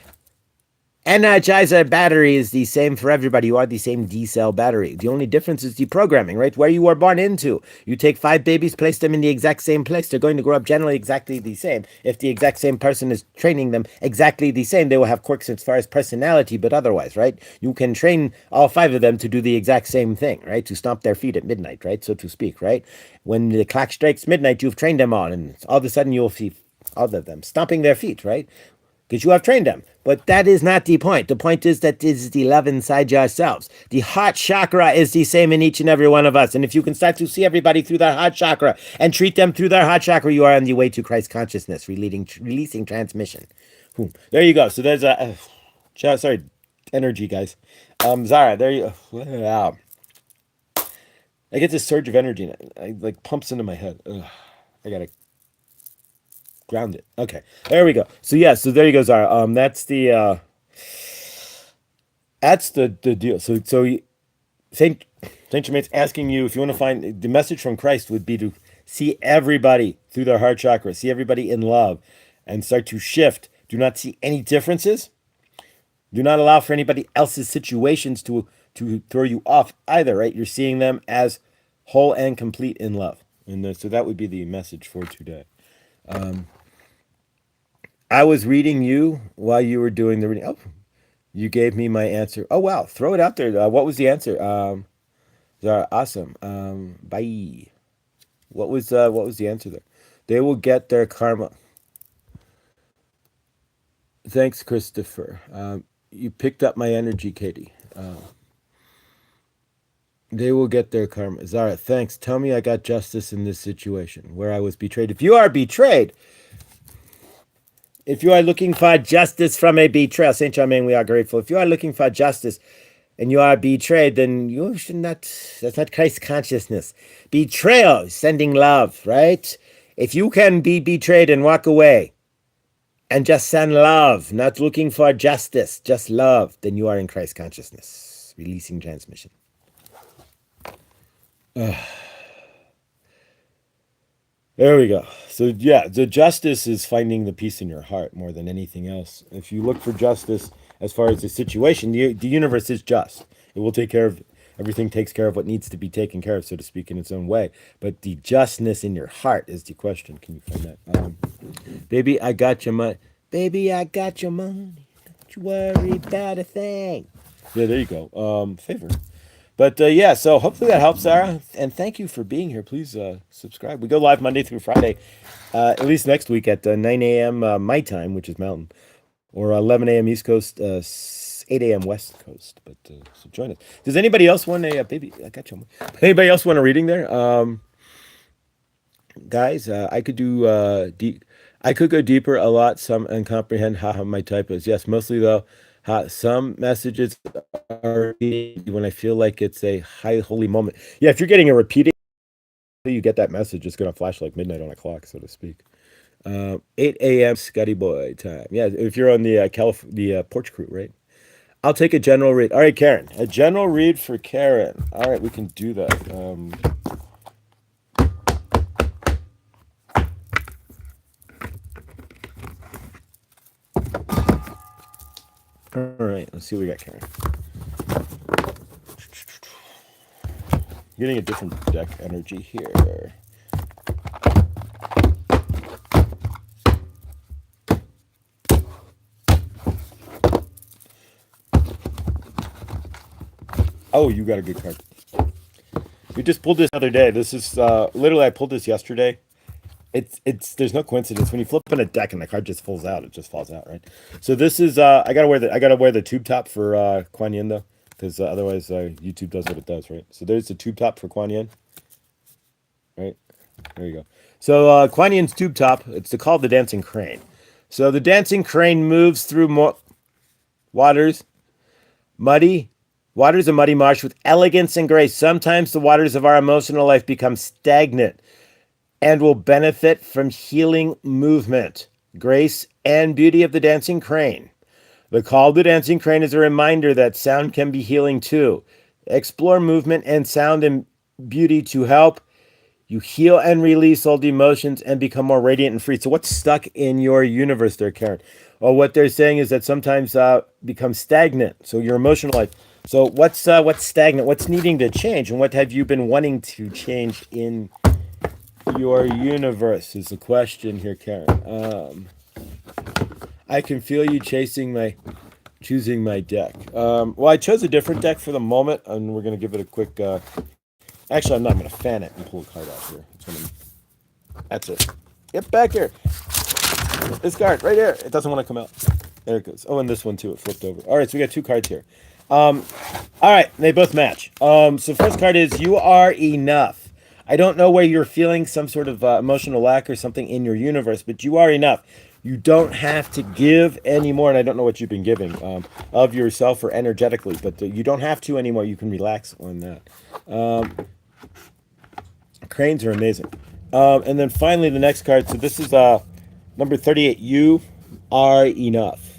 Energizer battery is the same for everybody. You are the same D-cell battery. The only difference is the programming, right? Where you were born into. You take 5 babies, place them in the exact same place. They're going to grow up generally exactly the same. If the exact same person is training them exactly the same, they will have quirks as far as personality, but otherwise, right? You can train all 5 of them to do the exact same thing, right? To stomp their feet at midnight, right? So to speak, right? When the clock strikes midnight, you've trained them all, and all of a sudden you'll see all of them stomping their feet, right? Because you have trained them. But that is not the point. The point is that this is the love inside yourselves. The heart chakra is the same in each and every one of us. And if you can start to see everybody through their heart chakra and treat them through their heart chakra, you are on the way to Christ consciousness, releasing transmission. There you go. So there's a, sorry, energy, guys. Zara, there you go. I get this surge of energy, and it like pumps into my head. Ugh, I gotta ground it. Okay, there we go. So yeah, so there you go, Zara. That's the deal. So Saint Germain's asking you, if you want to find the message from Christ, would be to see everybody through their heart chakra, see everybody in love, and start to shift. Do not see any differences. Do not allow for anybody else's situations to throw you off either. Right? You're seeing them as whole and complete in love, and so that would be the message for today. I was reading you while you were doing the reading. Oh, you gave me my answer. Oh, wow. Throw it out there. What was the answer? Zara, awesome. Bye. What was the answer there? They will get their karma. Thanks, Christopher. You picked up my energy, Katie. They will get their karma. Zara, thanks. Tell me I got justice in this situation where I was betrayed. If you are betrayed, if you are looking for justice from a betrayal, Saint Germain, we are grateful. If you are looking for justice and you are betrayed, then you should not, that's not Christ consciousness. Betrayal, sending love, right? If you can be betrayed and walk away and just send love, not looking for justice, just love, then you are in Christ consciousness, releasing transmission. There we go. So yeah, the justice is finding the peace in your heart more than anything else. If you look for justice as far as the situation, the universe is just. It will take care of everything, takes care of what needs to be taken care of, so to speak, in its own way. But the justness in your heart is the question. Can you find that? Baby, I got your money. Baby, I got your money. Don't you worry about a thing. Yeah, there you go. Favor. But yeah, so hopefully that helps, Sarah. And thank you for being here. Please subscribe. We go live Monday through Friday, at least next week at 9 a.m. My time, which is Mountain, or 11 a.m. East Coast, 8 a.m. West Coast. But so join us. Does anybody else want a baby? I got you. Anybody else want a reading there? Guys, I could do deep. I could go deeper a lot. Some and comprehend how my type is. Yes, mostly though. Some messages are when I feel like it's a high holy moment. Yeah, if you're getting a repeating, you get that message, it's gonna flash like midnight on a clock, so to speak. 8 a.m. Scotty Boy time. Yeah, if you're on the porch crew, right? I'll take a general read. All right, Karen, a general read for Karen. All right, we can do that. All right, let's see what we got, Karen. Getting a different deck energy here. Oh, you got a good card. We just pulled this the other day. This is literally, I pulled this yesterday, It's there's no coincidence when you flip on a deck and the card just falls out. It just falls out, right? So this is I gotta wear the tube top for Kuan Yin though, because otherwise YouTube does what it does, right? So there's the tube top for Kuan Yin, right? There you go. So Kuan Yin's tube top. It's called the Dancing Crane. So the Dancing Crane moves through waters, muddy waters of muddy marsh with elegance and grace. Sometimes the waters of our emotional life become stagnant and will benefit from healing movement, grace, and beauty of the Dancing Crane. The call of the Dancing Crane is a reminder that sound can be healing too. Explore movement and sound and beauty to help you heal and release old emotions and become more radiant and free. So what's stuck in your universe there, Karen? Well, what they're saying is that sometimes becomes stagnant. So your emotional life. So what's stagnant? What's needing to change? And what have you been wanting to change in your universe is the question here, Karen. I can feel you choosing my deck. Well, I chose a different deck for the moment, and we're gonna give it a quick. Actually, I'm not gonna fan it and pull a card out here. That's it. Get back here. This card right here. It doesn't want to come out. There it goes. Oh, and this one too. It flipped over. All right, so we got two cards here. All right, they both match. So first card is you are enough. I don't know where you're feeling some sort of emotional lack or something in your universe, but you are enough. You don't have to give anymore, and I don't know what you've been giving of yourself or energetically, but you don't have to anymore. You can relax on that. Cranes are amazing. And then finally, the next card. So this is number 38. You are enough.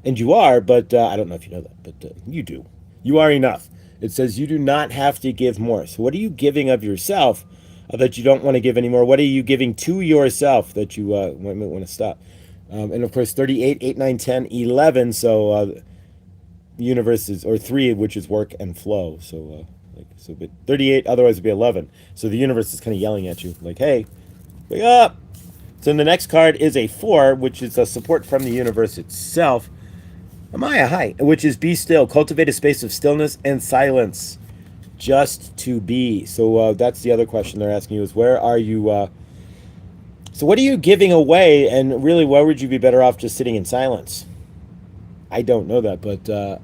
And you are, but I don't know if you know that, but you do. You are enough. It says you do not have to give more. So what are you giving of yourself that you don't want to give anymore? What are you giving to yourself that you might want to stop? And of course, 38, 8, 9, 10, 11. So the universe is, or 3, which is work and flow. So, but 38, otherwise it'd be 11. So the universe is kind of yelling at you, like, hey, wake up. So then the next card is a 4, which is a support from the universe itself. Amaya, hi. Which is be still. Cultivate a space of stillness and silence. Just to be. So that's the other question they're asking you is where are you... so what are you giving away? And really, where would you be better off just sitting in silence? I don't know that, but... so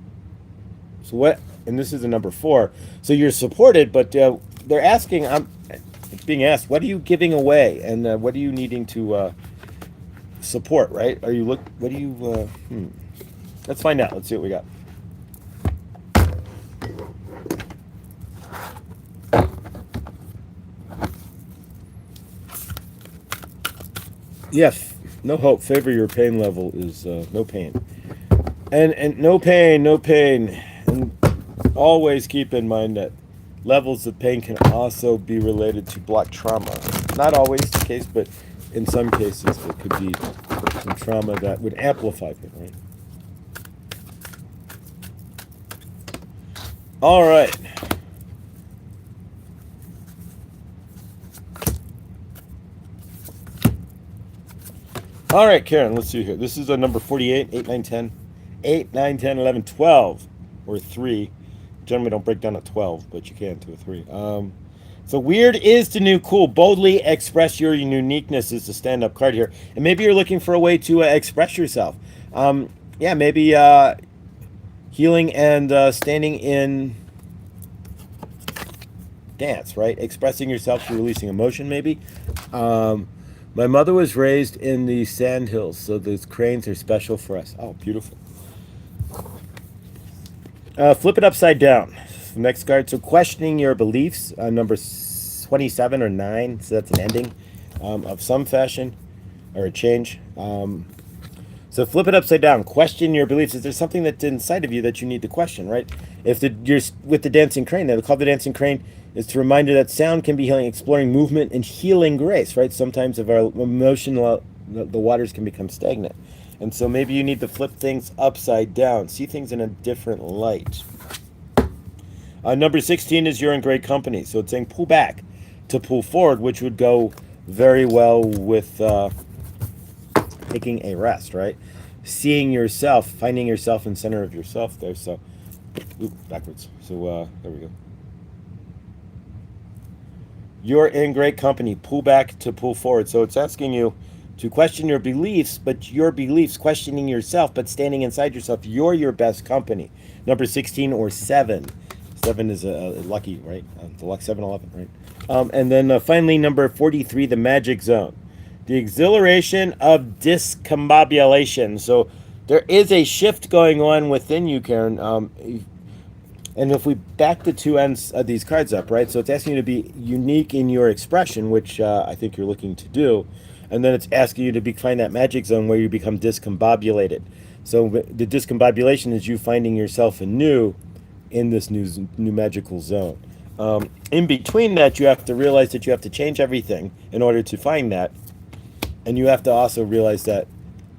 what... And this is a number 4. So you're supported, but they're asking... it's being asked, what are you giving away? And what are you needing to support, right? Are you... What do you... Let's find out. Let's see what we got. Yes, no hope. Favor your pain level is no pain. And no pain, no pain. And always keep in mind that levels of pain can also be related to block trauma. Not always the case, but in some cases it could be some trauma that would amplify pain, right? All right. All right, Karen, let's see here. This is a number 48, 8, 9, 10. 8, 9, 10, 11, 12, or 3. Generally don't break down to 12, but you can to a 3. So weird is the new cool. Boldly express your uniqueness is the stand-up card here. And maybe you're looking for a way to express yourself. Yeah, maybe healing and standing in dance, right? Expressing yourself through releasing emotion, maybe. My mother was raised in the Sandhills, so those cranes are special for us. Oh, beautiful. Flip it upside down. Next card. So questioning your beliefs. Number 27 or 9. So that's an ending of some fashion or a change. So flip it upside down. Question your beliefs. Is there something that's inside of you that you need to question, right? If you're with the Dancing Crane, they call the Dancing Crane is to remind you that sound can be healing, exploring movement and healing grace, right? Sometimes if our emotional, the waters can become stagnant. And so maybe you need to flip things upside down, see things in a different light. Number 16 is you're in great company. So it's saying pull back to pull forward, which would go very well with taking a rest, right? Seeing yourself, finding yourself in center of yourself there. So, backwards. So there we go. You're in great company. Pull back to pull forward. So it's asking you to question your beliefs, but your beliefs, questioning yourself, but standing inside yourself. You're your best company. Number 16 or 7. 7 is a lucky, right? The luck 7-11, right? And then finally, number 43, the magic zone. The exhilaration of discombobulation. So there is a shift going on within you, Karen. And if we back the two ends of these cards up, right? So it's asking you to be unique in your expression, which I think you're looking to do. And then it's asking you to find that magic zone where you become discombobulated. So the discombobulation is you finding yourself anew in this new magical zone. In between that, you have to realize that you have to change everything in order to find that. And you have to also realize that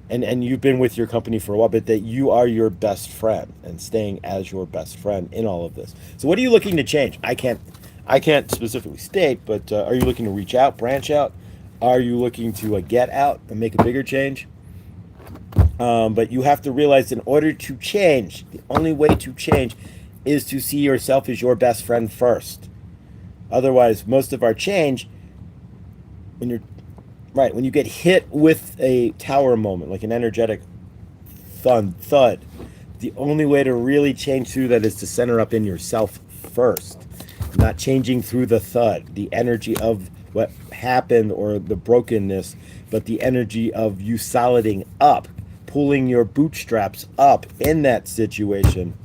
and you've been with your company for a while, but that you are your best friend and staying as your best friend in all of this. So what are you looking to change? I can't specifically state, but are you looking to reach out, branch out? Are you looking to get out and make a bigger change? But you have to realize in order to change, the only way to change is to see yourself as your best friend first. Otherwise, most of our change, when you're right, when you get hit with a tower moment, like an energetic thud, the only way to really change through that is to center up in yourself first, not changing through the thud, the energy of what happened or the brokenness, but the energy of you soliding up, pulling your bootstraps up in that situation,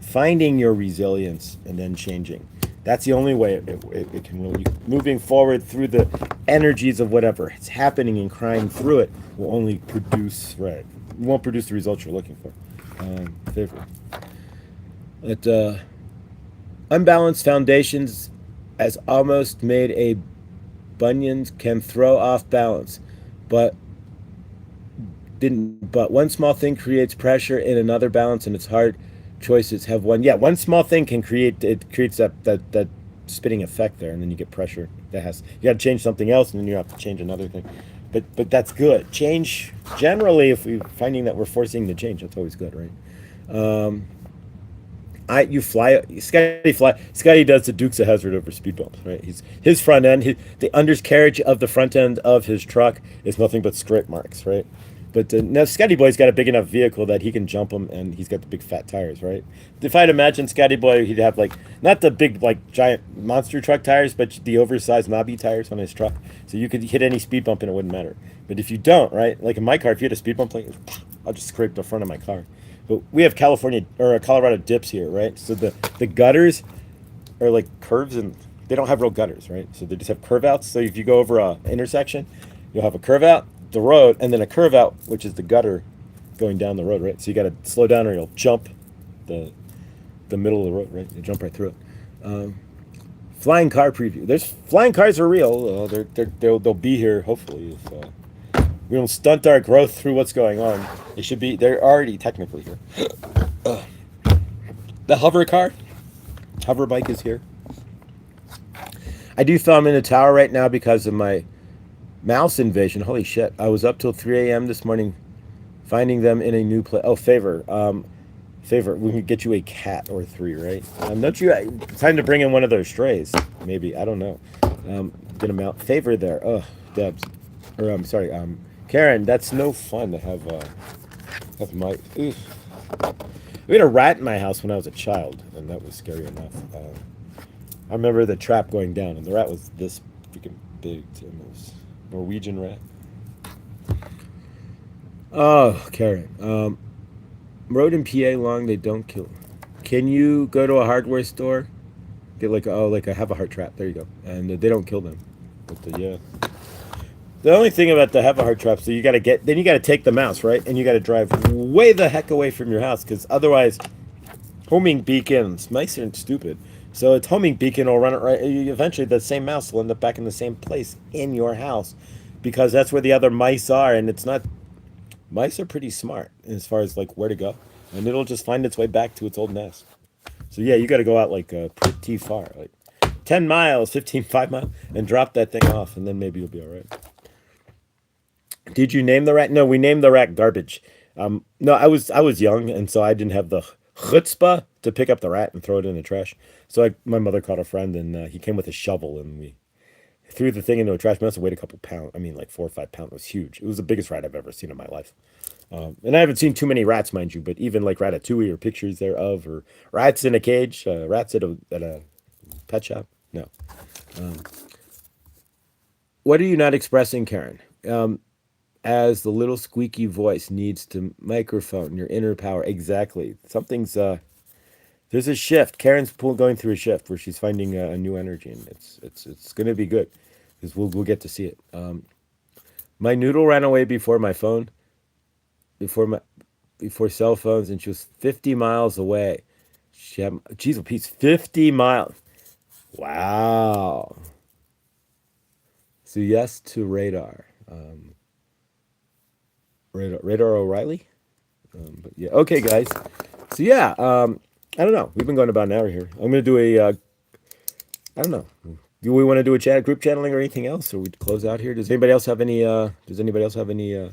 finding your resilience, and then changing. That's the only way it can really, moving forward through the energies of whatever it's happening and crying through it will only produce, right, won't produce the results you're looking for. Favorite. It, unbalanced foundations as almost made a bunions can throw off balance, but didn't. But one small thing creates pressure in another balance, and it's hard choices have one. Yeah, one small thing can creates that spitting effect there, and then you get pressure. You got to change something else, and then you have to change another thing. But that's good. Change generally, if we're finding that we're forcing the change, that's always good, right? You fly, Scotty does the Dukes of Hazzard over speed bumps, right? His front end, the undercarriage of the front end of his truck is nothing but scrape marks, right? But now Scotty Boy's got a big enough vehicle that he can jump them, and he's got the big fat tires, right? If I'd imagine Scotty Boy, he'd have like not the big like giant monster truck tires, but the oversized knobby tires on his truck, so you could hit any speed bump and it wouldn't matter. But if you don't, right? Like in my car, if you hit a speed bump, like I'll just scrape the front of my car. But we have California or Colorado dips here, right? So the gutters are like curves, and they don't have real gutters, right? So they just have curve outs. So if you go over a intersection, you'll have a curve out, the road, and then a curve out, which is the gutter going down the road, right? So you got to slow down or you'll jump the middle of the road, right? You jump right through it. Flying car preview. There's flying cars are real. They'll be here hopefully if we don't stunt our growth through what's going on. They should be. They're already technically here. The hover bike is here. I do feel I'm in a tower right now because of my mouse invasion. Holy shit! I was up till 3 a.m. this morning, finding them in a new place. Oh, favor, we can get you a cat or 3, right? Don't you? Time to bring in one of those strays. Maybe I don't know. Get them out. Favor there. Oh, Debs, or I'm sorry, Karen. That's no fun to have my. Oof. We had a rat in my house when I was a child, and that was scary enough. I remember the trap going down, and the rat was this freaking big. It was Norwegian rat. Oh, Karen. Road in PA long, they don't kill. Can you go to a hardware store, get like a have a heart trap? There you go, and they don't kill them. But yeah, the only thing about the have a heart traps, so you got to take the mouse, right, and you got to drive way the heck away from your house, because otherwise, homing beacons, mice aren't stupid. So its homing beacon will run it right. Eventually, the same mouse will end up back in the same place in your house, because that's where the other mice are, and it's not. Mice are pretty smart as far as like where to go, and it'll just find its way back to its old nest. So yeah, you got to go out like pretty far, like 10 miles, 5 miles, and drop that thing off, and then maybe you'll be all right. Did you name the rat? No, we named the rat Garbage. No, I was young, and so I didn't have the chutzpah to pick up the rat and throw it in the trash. So my mother called a friend, and he came with a shovel, and Threw the thing into a trash. Must have weighed a couple pounds. I mean, like 4 or 5 pounds. It was huge. It was the biggest rat I've ever seen in my life. And I haven't seen too many rats, mind you, but even like Ratatouille or pictures thereof, or rats in a cage, rats at a pet shop. No. What are you not expressing, Karen? As the little squeaky voice needs to microphone your inner power. Exactly. Something's there's a shift. Going through a shift where she's finding a new energy, and it's going to be good because we'll get to see it. My noodle ran away before my phone, before my before cell phones, and she was 50 miles away. She had, geez, a piece 50 miles. Wow. So yes to radar. Radar O'Reilly. But yeah, okay, guys. So yeah, I don't know. We've been going about an hour here. I'm gonna do a. I don't know. Do we want to do a group channeling or anything else, or we close out here? Does anybody else have any? Does anybody else have any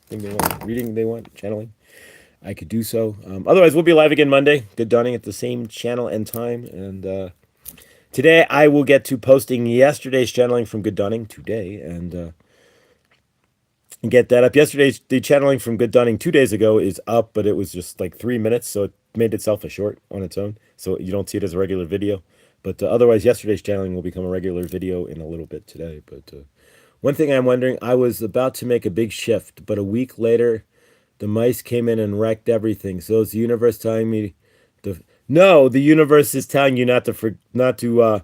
thing they want reading they want channeling? I could do so. Otherwise, we'll be live again Monday. Good dawning at the same channel and time. And today I will get to posting yesterday's channeling from Good Dawning today, and get that up. Yesterday's the channeling from Good Dawning 2 days ago is up, but it was just like 3 minutes, so it made itself a short on its own, so you don't see it as a regular video. But otherwise, yesterday's channeling will become a regular video in a little bit today. But one thing I'm wondering, I was about to make a big shift, but a week later, the mice came in and wrecked everything. So is the universe telling me to? No, the universe is telling you not to.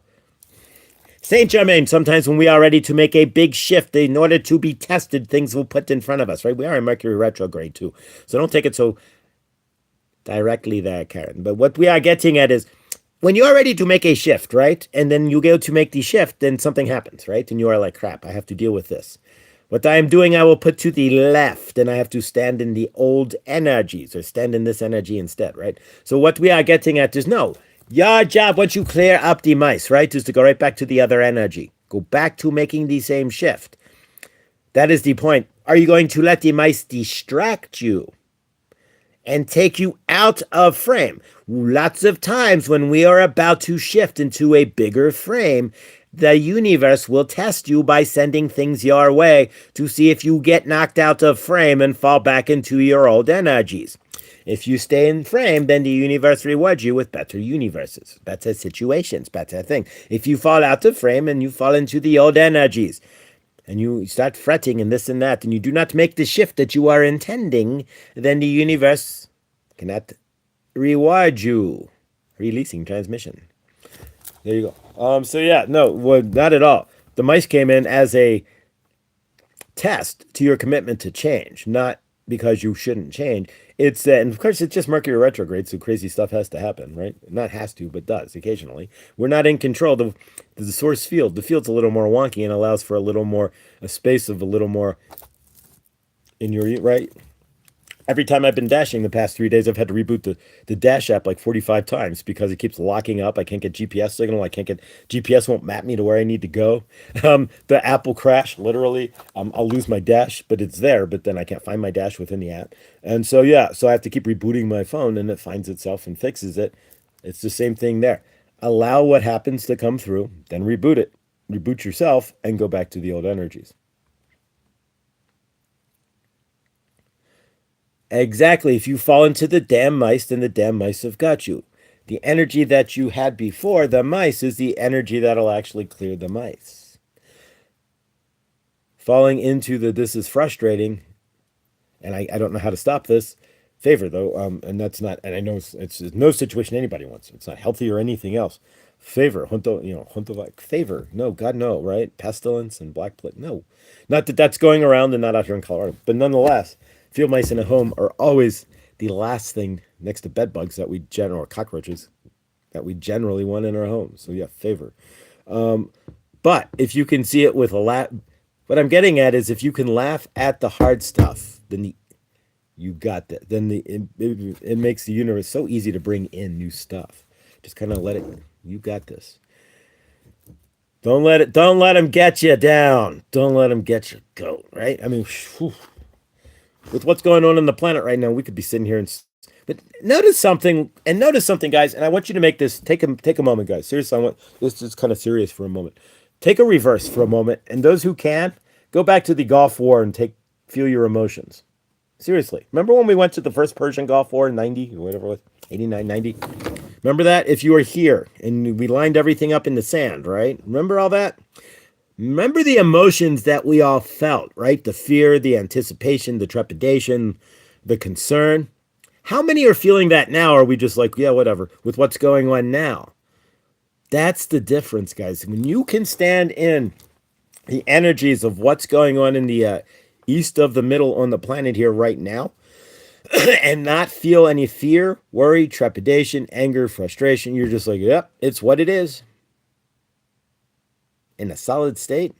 Saint Germain, sometimes when we are ready to make a big shift, in order to be tested, things will put in front of us, right? We are in Mercury retrograde too. So don't take it so directly there, Karen. But what we are getting at is when you are ready to make a shift, right? And then you go to make the shift, then something happens, right? And you are like, crap, I have to deal with this. What I am doing, I will put to the left, and I have to stand in the old energies, or stand in this energy instead, right? So what we are getting at is no. Your job, once you clear up the mice, right, is to go right back to the other energy. Go back to making the same shift. That is the point. Are you going to let the mice distract you and take you out of frame? Lots of times when we are about to shift into a bigger frame, the universe will test you by sending things your way to see if you get knocked out of frame and fall back into your old energies. If you stay in frame, then the universe rewards you with better universes, better situations, better things. If you fall out of frame and you fall into the old energies, and you start fretting and this and that, and you do not make the shift that you are intending, then the universe cannot reward you. Releasing transmission. There you go. So yeah, no, well, not at all. The mice came in as a test to your commitment to change, not because you shouldn't change. It's and of course it's just Mercury retrograde, so crazy stuff has to happen, right? Not has to, but does occasionally. We're not in control. The source field, the field's a little more wonky and allows for a little more a space of a little more in your right. Every time I've been dashing the past 3 days, I've had to reboot the Dash app like 45 times because it keeps locking up. I can't get GPS signal. I can't get GPS won't map me to where I need to go. The app will crash literally. I'll lose my Dash, but it's there. But then I can't find my Dash within the app. And so yeah, so I have to keep rebooting my phone, and it finds itself and fixes it. It's the same thing there. Allow what happens to come through, then reboot it. Reboot yourself and go back to the old energies. Exactly. If you fall into the damn mice, then the damn mice have got you. The energy that you had before the mice is the energy that'll actually clear the mice. Falling into the this is frustrating, and I don't know how to stop this. Favor though, and that's not, and I know it's no situation anybody wants. It's not healthy or anything else. Favor, junto like favor. No, God no, right? Pestilence and black plague. No, not that that's going around and not out here in Colorado, but nonetheless, field mice in a home are always the last thing next to bed bugs that we or cockroaches that we generally want in our home. So yeah, favor. But if you can see it with a laugh, what I'm getting at is if you can laugh at the hard stuff, then you got that. Then it makes the universe so easy to bring in new stuff. Just kind of let it. You got this. Don't let it. Don't let them get you down. Don't let them get you go. Right? I mean, whew, with what's going on the planet right now, we could be sitting here and. But notice something, guys. And I want you to make this take a moment, guys. Seriously, I want this is kind of serious for a moment. Take a reverse for a moment, and those who can, go back to the Gulf War and feel your emotions. Seriously. Remember when we went to the first Persian Gulf War in 90 or whatever it was? 89, 90? Remember that? If you were here and we lined everything up in the sand, right? Remember all that? Remember the emotions that we all felt, right? The fear, the anticipation, the trepidation, the concern. How many are feeling that now? Or are we just like, yeah, whatever, with what's going on now? That's the difference, guys. When you can stand in the energies of what's going on in the east of the middle on the planet here right now, and not feel any fear, worry, trepidation, anger, frustration, you're just like, yep, it's what it is. In a solid state.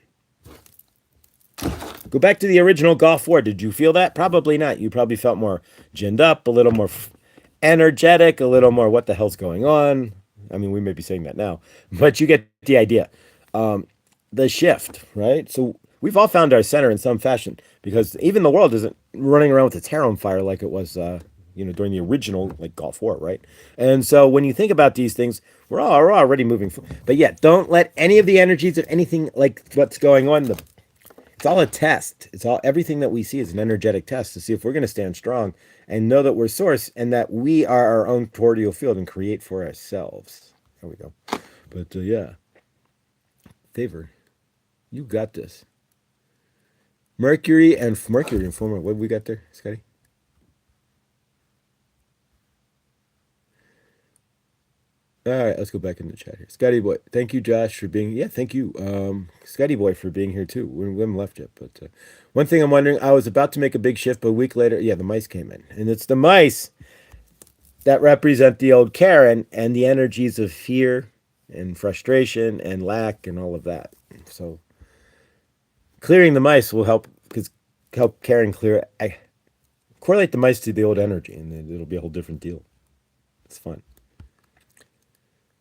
Go back to the original Gulf War. Did you feel that? Probably not. You probably felt more ginned up, a little more energetic, a little more what the hell's going on. I mean, we may be saying that now, but you get the idea. The shift, right? So we've all found our center in some fashion because even the world isn't running around with its hair on fire like it was, during the original like Gulf War, right? And so when you think about these things, we're already moving forward. But yeah, don't let any of the energies of anything like what's going on. It's all a test. It's all everything that we see is an energetic test to see if we're going to stand strong and know that we're source and that we are our own cordial field and create for ourselves. There we go. But yeah, favor. You got this. Mercury and former. What we got there, Scotty? All right, let's go back in the chat here. Scotty Boy, thank you, Josh, for being. Yeah, thank you, Scotty Boy, for being here too. We haven't left yet, but one thing I'm wondering, I was about to make a big shift, but a week later, yeah, the mice came in, and it's the mice that represent the old Karen and the energies of fear and frustration and lack and all of that. So clearing the mice will help Karen clear. I correlate the mice to the old energy, and then it'll be a whole different deal. It's fun.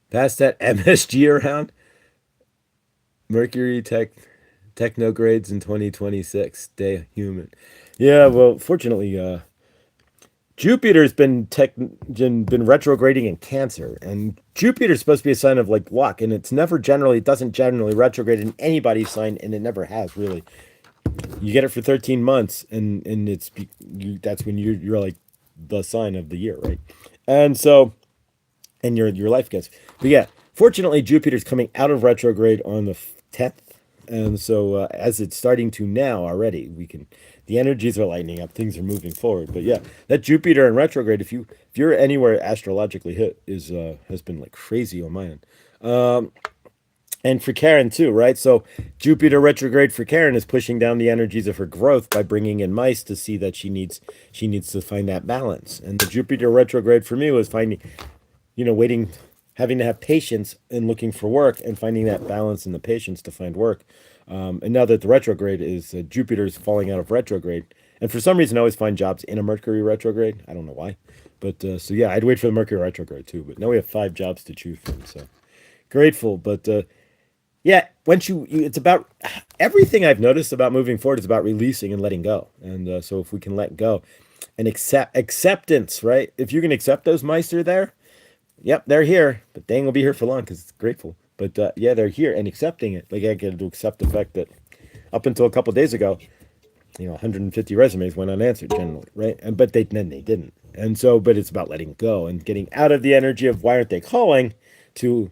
Pass that MSG around. Mercury techno grades in 2026. Stay human. Yeah, well, fortunately, Jupiter's been retrograding in Cancer, and Jupiter's supposed to be a sign of like luck, and it doesn't generally retrograde in anybody's sign, and it never has really. You get it for 13 months, and that's when you're like the sign of the year, right? And so, and your life gets. But yeah, fortunately, Jupiter's coming out of retrograde on the 10th, and so as it's starting to now already, the energies are lightening up, things are moving forward. But yeah, that Jupiter in retrograde, if you're anywhere astrologically hit, is has been like crazy on my end. And for Karen too, right? So Jupiter retrograde for Karen is pushing down the energies of her growth by bringing in mice to see that she needs to find that balance. And the Jupiter retrograde for me was finding, waiting, having to have patience and looking for work and finding that balance and the patience to find work. And now that the retrograde is Jupiter's falling out of retrograde, and for some reason I always find jobs in a Mercury retrograde. I don't know why, but so yeah, I'd wait for the Mercury retrograde too. But now we have 5 jobs to choose from, so grateful. But yeah, once it's about everything I've noticed about moving forward is about releasing and letting go. And so if we can let go and acceptance, right? If you can accept those mice are there, yep, they're here, but they ain't gonna be here for long because it's grateful. But yeah, they're here and accepting it. Like I get to accept the fact that up until a couple days ago, 150 resumes went unanswered generally, right? And but then they didn't. And so, but it's about letting go and getting out of the energy of why aren't they calling to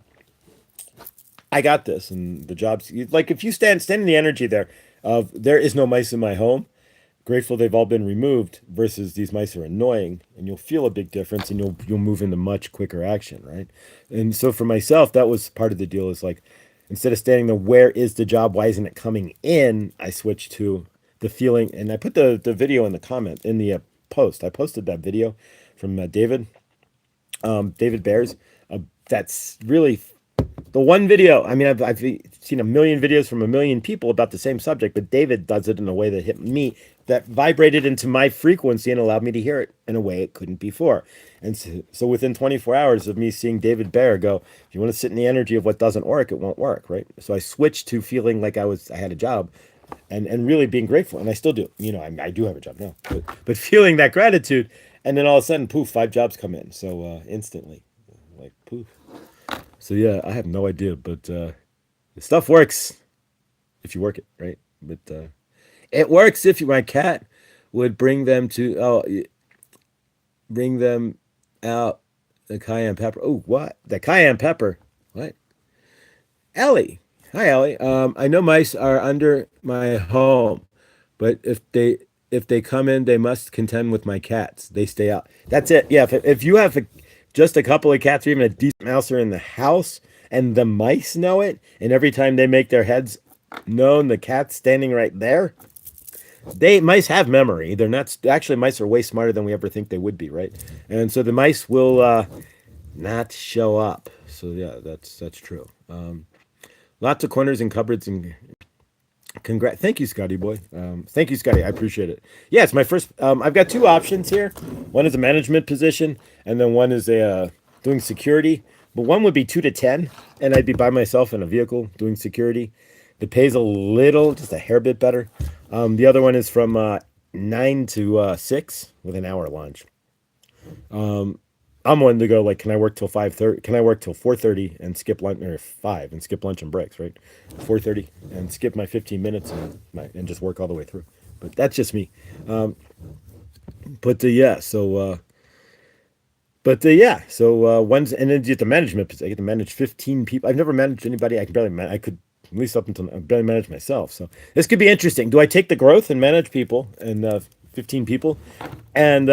I got this, and the jobs like if you stand in the energy there of there is no mice in my home, grateful they've all been removed versus these mice are annoying, and you'll feel a big difference, and you'll move into much quicker action, right? And so for myself, that was part of the deal. Is like instead of standing there, where is the job? Why isn't it coming in? I switched to the feeling, and I put the video in the comment in the post. I posted that video from David Bears. That's really the one video. I mean, I've seen a million videos from a million people about the same subject, but David does it in a way that hit me, that vibrated into my frequency and allowed me to hear it in a way it couldn't before. And so within 24 hours of me seeing David Bear go, if you want to sit in the energy of what doesn't work, it won't work, right? So I switched to feeling like I had a job and really being grateful. And I still do, I do have a job now, but feeling that gratitude. And then all of a sudden, poof, 5 jobs come in. So instantly, like poof. So yeah, I have no idea, but Stuff works if you work it, right? But it works if you. My cat would bring them to bring them out the cayenne pepper. Oh, what? The cayenne pepper. What? Ellie. Hi, Ellie. I know mice are under my home, but if they come in, they must contend with my cats. They stay out. That's it. Yeah. If you have just a couple of cats or even a decent mouse are in the house, and the mice know it, and every time they make their heads known, the cat's standing right there. They mice have memory. They're not actually mice are way smarter than we ever think they would be, right? And so the mice will not show up. So yeah, that's true. Lots of corners and cupboards and congrats. Thank you, Scotty boy. Thank you, Scotty. I appreciate it. Yeah, it's my first. I've got two options here. One is a management position, and then one is a doing security. But one would be 2 to 10, and I'd be by myself in a vehicle doing security. The pay's a little, just a hair bit better. The other one is from 9 to 6 with an hour lunch. I'm one to go like, can I work till 5:30? Can I work till 4:30 and skip lunch or 5 and skip lunch and breaks, right? 4:30 and skip my 15 minutes and just work all the way through. But that's just me. But yeah, so yeah, so one's and then you get the management. I get to manage 15 people. I've never managed anybody. I can barely I could at least up until I barely manage myself. So this could be interesting. Do I take the growth and manage people and 15 people, and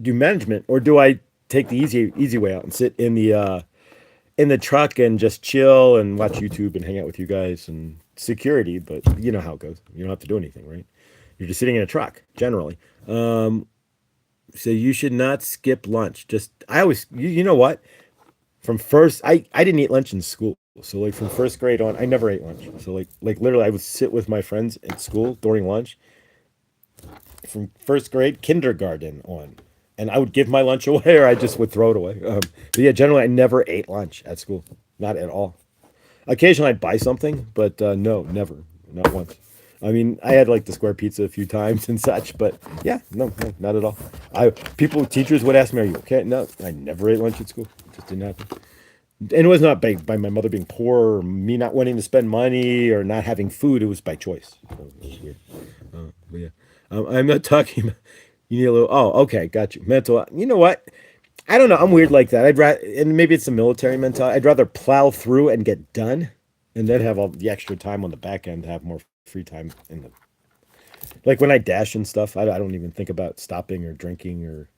do management, or do I take the easy way out and sit in the truck and just chill and watch YouTube and hang out with you guys and security? But you know how it goes. You don't have to do anything, right? You're just sitting in a truck generally. So you should not skip lunch. Just I always you know what? From first I didn't eat lunch in school. So like from first grade on, I never ate lunch. So like literally I would sit with my friends at school during lunch from first grade, kindergarten on, and I would give my lunch away or I just would throw it away. But yeah, generally I never ate lunch at school, not at all. Occasionally I'd buy something, but no, never, not once. I mean, I had like the square pizza a few times and such, but yeah, no, not at all. Teachers would ask me, "Are you okay?" No, I never ate lunch at school. It just didn't happen. And it was not by my mother being poor or me not wanting to spend money or not having food. It was by choice. So it was weird. But yeah, I'm not talking. You need a little. Oh, okay, got you. Mental. You know what? I don't know. I'm weird like that. I'd rather, and maybe it's a military mentality. I'd rather plow through and get done, and then have all the extra time on the back end to have more free time in the like when I dash and stuff. I don't even think about stopping or drinking or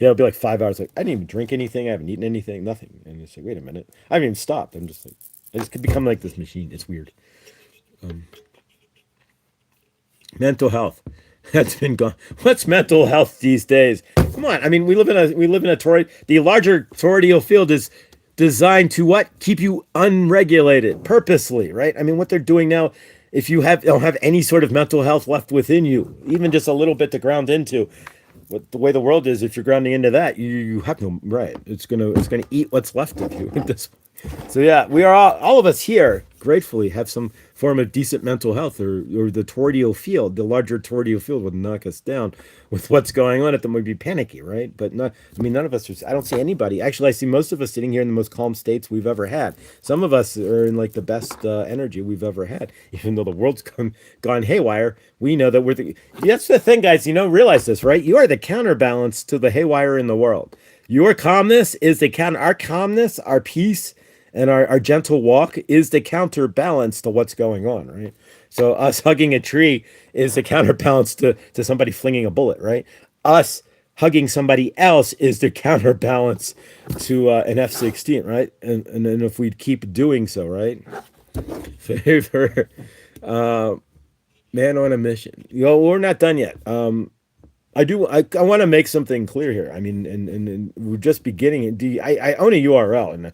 it'll be like 5 hours. Like I didn't even drink anything. I haven't eaten anything. Nothing. And it's like, wait a minute. I haven't even stopped. I'm just like, I just could become like this machine. It's weird. Mental health. That's been gone. What's mental health these days? Come on. I mean, we live in a tori. The larger toroidal field is designed to what? Keep you unregulated purposely, right? I mean, what they're doing now, if you don't have any sort of mental health left within you, even just a little bit to ground into, what the way the world is, if you're grounding into that, you have no right. It's gonna eat what's left of you. So yeah, we are all of us here gratefully have some form of decent mental health, or the toroidal field, the larger toroidal field would knock us down with what's going on. At them would be panicky, right? But not. I mean, none of us are. I don't see anybody. Actually, I see most of us sitting here in the most calm states we've ever had. Some of us are in like the best energy we've ever had, even though the world's gone haywire. We know that we're the. That's the thing, guys. Realize this, right? You are the counterbalance to the haywire in the world. Your calmness is the counter. Our calmness, our peace, and our gentle walk is the counterbalance to what's going on, right? So us hugging a tree is the counterbalance to somebody flinging a bullet, right? Us hugging somebody else is the counterbalance to an F-16, right? And then if we keep doing so, right? Favor, man on a mission. We're not done yet. I want to make something clear here. I mean, and we're just beginning. I own a URL, and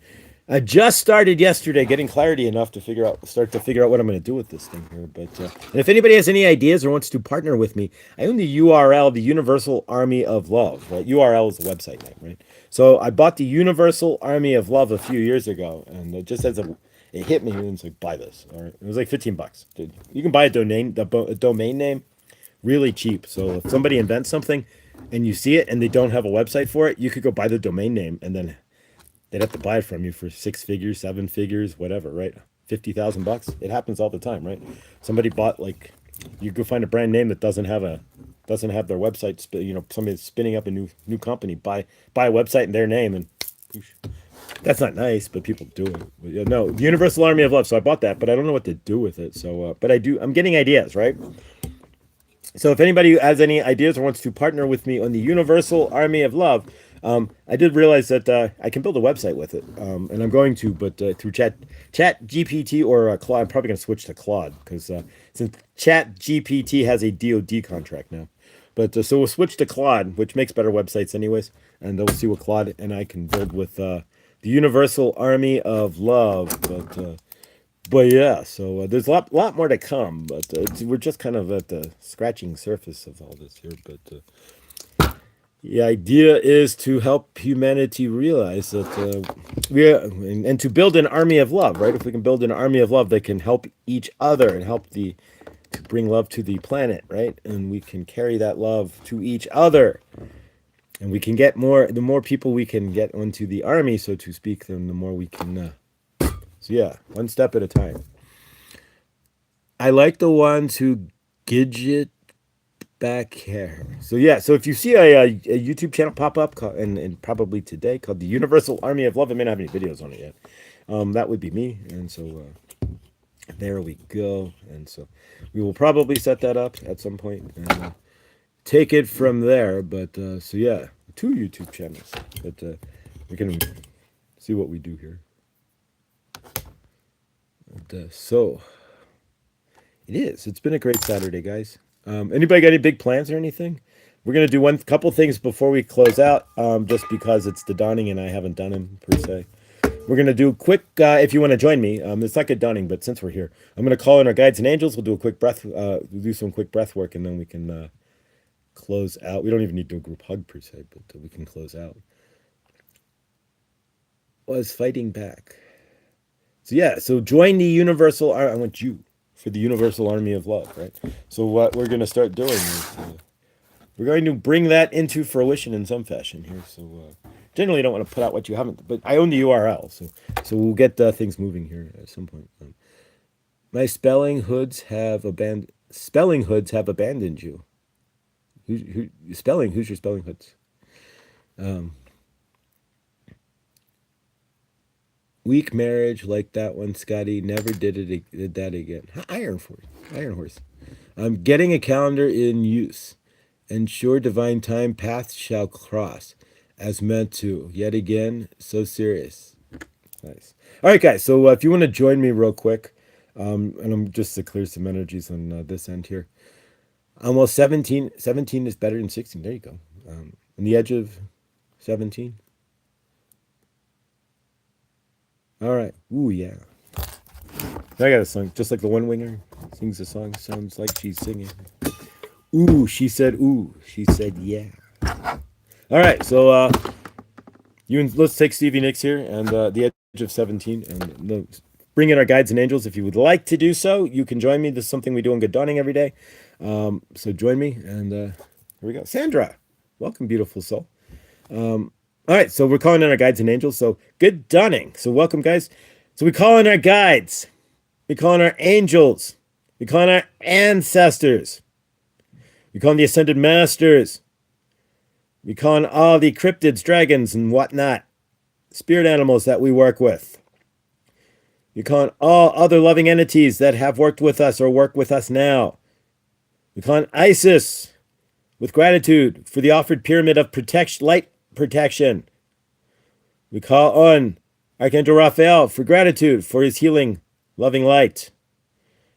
I just started yesterday getting clarity enough to start to figure out what I'm going to do with this thing here. But and if anybody has any ideas or wants to partner with me, I own the URL, the Universal Army of Love. Right? URL is the website name, right? So I bought the Universal Army of Love a few years ago, and it just it hit me and it's like, buy this. All right, it was like $15. Dude, you can buy a domain name really cheap. So if somebody invents something and you see it and they don't have a website for it, you could go buy the domain name and then they'd have to buy it from you for 6 figures, 7 figures, whatever, right? $50,000. It happens all the time, right? Somebody bought like, you go find a brand name that doesn't have their website. Somebody's spinning up a new company, buy a website in their name, and that's not nice, but people do it. No, the Universal Army of Love. So I bought that, but I don't know what to do with it. So, but I'm getting ideas, right? So if anybody has any ideas or wants to partner with me on the Universal Army of Love, I did realize that I can build a website with it, and I'm going to, but through Chat GPT or Claude. I'm probably going to switch to Claude because since Chat GPT has a DoD contract now. But so we'll switch to Claude, which makes better websites anyways, and we'll see what Claude and I can build with the Universal Army of Love. But yeah, so there's a lot more to come, but we're just kind of at the scratching surface of all this here. But the idea is to help humanity realize that and to build an army of love, right? If we can build an army of love that can help each other and help to bring love to the planet, right? And we can carry that love to each other. And we can get the more people we can get onto the army, so to speak, then the more we can. So yeah, one step at a time. I like the ones who gidget back hair. So yeah, so if you see a YouTube channel pop up, and probably today, called the Universal Army of Love, I may not have any videos on it yet. That would be me, and so there we go. And so we will probably set that up at some point and take it from there. But so yeah, 2 YouTube channels. But we can see what we do here. And, so it is. It's been a great Saturday, guys. Anybody got any big plans or anything? We're gonna do couple things before we close out, just because it's the dawning and I haven't done them per se. We're gonna do a quick. If you want to join me, it's not good dawning, but since we're here, I'm gonna call in our guides and angels. We'll do a quick breath. We'll do some quick breath work, and then we can close out. We don't even need to do a group hug per se, but we can close out. Was fighting back. So yeah, so join the Universal. I want you for the Universal Army of Love, right? So what we're going to start doing is we're going to bring that into fruition in some fashion here. So generally, don't want to put out what you haven't, but I own the URL, so we'll get things moving here at some point. My spelling hoods have abandoned you. Who's your spelling hoods? Weak marriage like that one, Scotty. Never did that again. Iron Horse. I'm getting a calendar in use. Ensure divine time paths shall cross as meant to. Yet again, so serious. Nice. All right, guys. So if you want to join me real quick, and I'm just to clear some energies on this end here. Almost 17. 17 is better than 16. There you go. On the edge of 17. All right. Ooh, yeah. I got a song, just like the One Winger sings a song. Sounds like she's singing. Ooh, she said, ooh. She said, yeah. All right. So, let's take Stevie Nicks here and the edge of 17 and bring in our guides and angels. If you would like to do so, you can join me. This is something we do on Good Dawning every day. So join me. And here we go. Sandra, welcome, beautiful soul. All right, so we're calling in our guides and angels. So good dawning. So welcome, guys. So we call in our guides. We call in our angels. We call in our ancestors. We call in the ascended masters. We call in all the cryptids, dragons, and whatnot. Spirit animals that we work with. We call in all other loving entities that have worked with us or work with us now. We call in Isis with gratitude for the offered pyramid of light protection. We call on Archangel Raphael for gratitude for his healing, loving light.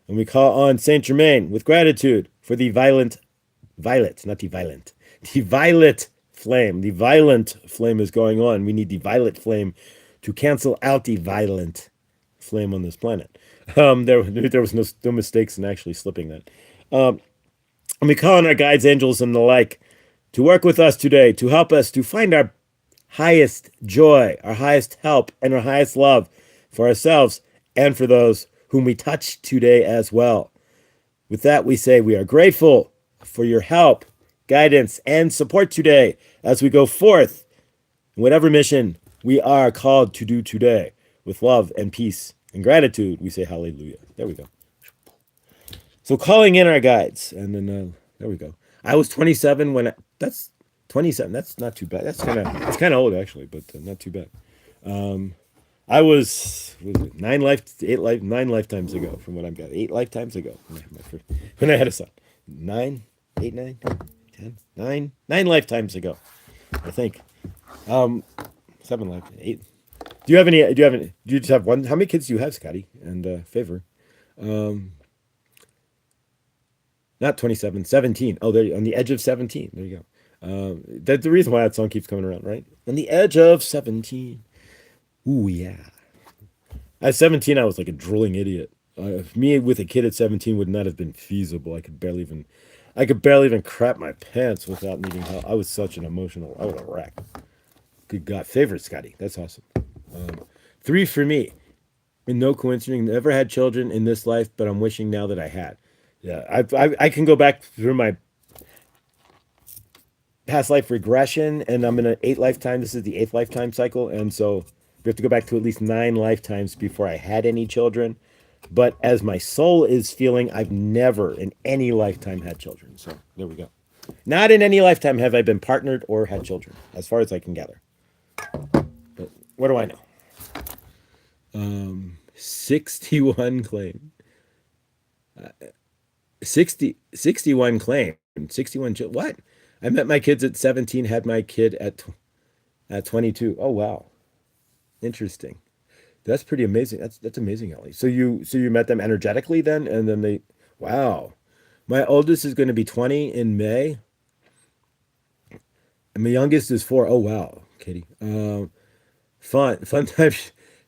And we call on Saint Germain with gratitude for the violet flame. The violent flame is going on. We need the violet flame to cancel out the violent flame on this planet. There was no mistakes in actually slipping that. And we call on our guides, angels, and the like to work with us today, to help us to find our highest joy, our highest help, and our highest love for ourselves and for those whom we touch today as well. With that, we say we are grateful for your help, guidance, and support today as we go forth in whatever mission we are called to do today with love and peace and gratitude. We say hallelujah. There we go. So calling in our guides, and then there we go. I was 27 when that's 27. That's not too bad. That's kind of old actually, but not too bad. Was it 9 lifetimes ago from what I've got. 8 lifetimes ago when I had a son. 9, 8, 9, 10, 9 lifetimes ago, I think. 7 life, 8. Do you have any? Do you have any? Do you just have one? How many kids do you have, Scotty? And Favor? Not 27, 17. Oh, there on the edge of 17. There you go. That's the reason why that song keeps coming around, right? On the edge of 17. Ooh, yeah. At 17, I was like a drooling idiot. Me with a kid at 17 would not have been feasible. I could barely even crap my pants without needing help. I was such an emotional, I was a wreck. Good God, favorite Scotty. That's awesome. 3 for me. And no coincidence, never had children in this life, but I'm wishing now that I had. Yeah, I can go back through my past life regression, and I'm in an 8 lifetime. This is the 8th lifetime cycle, and so we have to go back to at least 9 lifetimes before I had any children. But as my soul is feeling, I've never in any lifetime had children. So there we go. Not in any lifetime have I been partnered or had children, as far as I can gather. But what do I know? 61 claim. 61 claim. 61 what? I met my kids at 17, had my kid at 22. Oh wow. Interesting. That's pretty amazing. That's amazing, Ellie. So you met them energetically then, and then they, wow. My oldest is going to be 20 in May, and my youngest is 4. Oh wow, Katie. Fun time.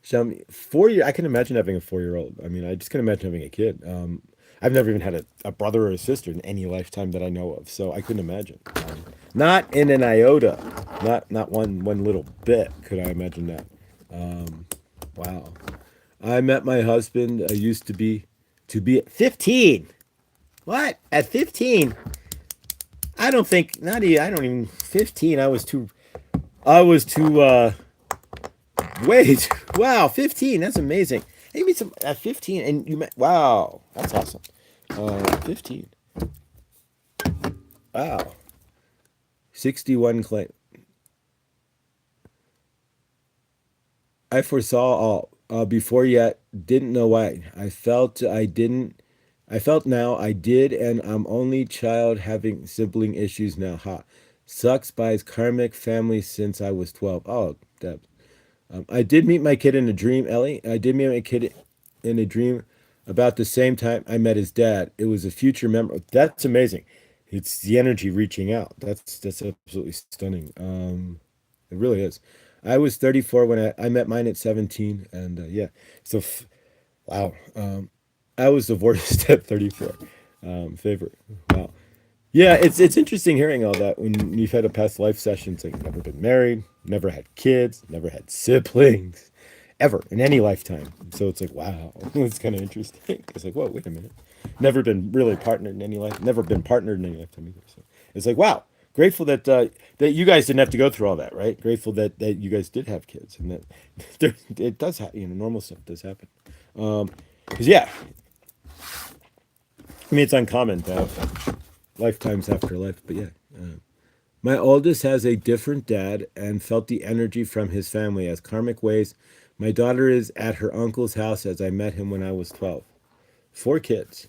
Show me 4 year. I can imagine having a 4-year old. I mean, I just can imagine having a kid. I've never even had a brother or a sister in any lifetime that I know of, so I couldn't imagine. Not in an iota, not one little bit could I imagine that. Wow. I met my husband. I used to be at 15. What? At 15? I don't think not even I don't even 15. I was too wait. Wow, 15. That's amazing. Hey, you meet some at 15 and you met wow, that's awesome. 15. Wow. 61 claim. I foresaw all before yet, didn't know why. I felt now I did, and I'm only child having sibling issues now. Ha. Sucks buys karmic family since I was 12. Oh, Deb. I did meet my kid in a dream, Ellie. I did meet my kid in a dream about the same time I met his dad. It was a future member. That's amazing. It's the energy reaching out. That's absolutely stunning. It really is. I was 34 when I met mine at 17, and yeah. So, wow. I was divorced at 34. Favorite. Wow. Yeah, it's interesting hearing all that when you've had a past life session. It's like never been married, never had kids, never had siblings, ever in any lifetime. So it's like wow, it's kind of interesting. It's like whoa, wait a minute, never been really partnered in any life, never been partnered in any lifetime either. So it's like wow, grateful that you guys didn't have to go through all that, right? Grateful that you guys did have kids and that it does happen. Normal stuff does happen. Because yeah, I mean it's uncommon to have lifetimes after life, but yeah. My oldest has a different dad and felt the energy from his family as karmic ways. My daughter is at her uncle's house as I met him when I was 12. 4 kids.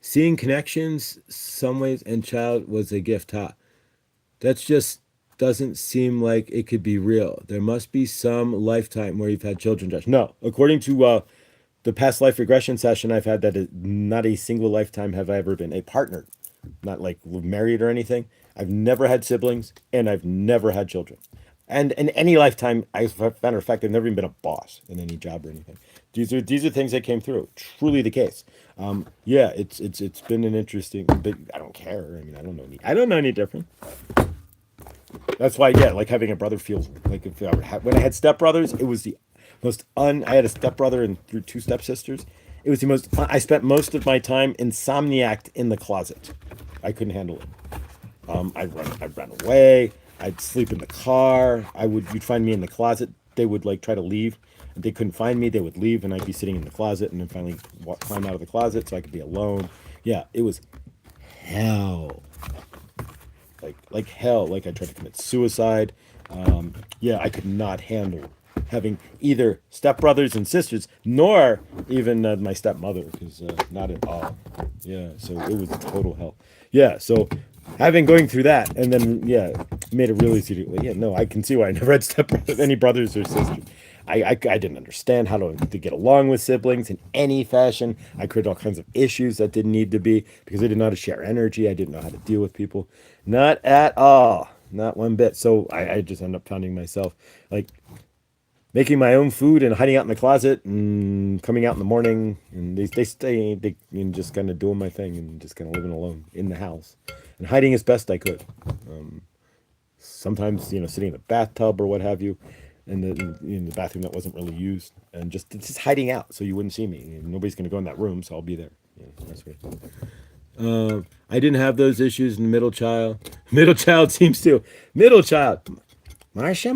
Seeing connections, some ways, and child was a gift. Ha. That's just doesn't seem like it could be real. There must be some lifetime where you've had children, Josh. No, according to the past life regression session I've had, that is not a single lifetime have I ever been a partner, not like married or anything. I've never had siblings and I've never had children. And in any lifetime, as a matter of fact, I've never even been a boss in any job or anything. These are things that came through. Truly the case. Yeah, it's been an interesting. But I don't care. I mean, I don't know any different. That's why, yeah, like having a brother feels like if when I had stepbrothers, it was the most I had a stepbrother and 2 stepsisters. It was the most. I spent most of my time insomniac in the closet. I couldn't handle it. I'd run away. I'd sleep in the car. You'd find me in the closet. They would like try to leave. And they couldn't find me. They would leave, and I'd be sitting in the closet, and then finally climb out of the closet so I could be alone. Yeah, it was hell, like hell. Like I tried to commit suicide. Yeah, I could not handle having either stepbrothers and sisters, nor even my stepmother, because not at all. Yeah, so it was total hell. Yeah, so having going through that, and then yeah, made it really easy. Yeah, no, I can see why I never had any brothers or sisters. I didn't understand how to get along with siblings in any fashion. I created all kinds of issues that didn't need to be because I didn't know how to share energy. I didn't know how to deal with people. Not at all. Not one bit. So I just ended up finding myself like making my own food and hiding out in the closet and coming out in the morning and they stay they and just kind of doing my thing and just kind of living alone in the house and hiding as best I could. Sometimes sitting in the bathtub or what have you, in the bathroom that wasn't really used, and just hiding out so you wouldn't see me. Nobody's gonna go in that room, so I'll be there. That's great. I didn't have those issues in the middle child. Middle child seems to. Middle child. Marsha.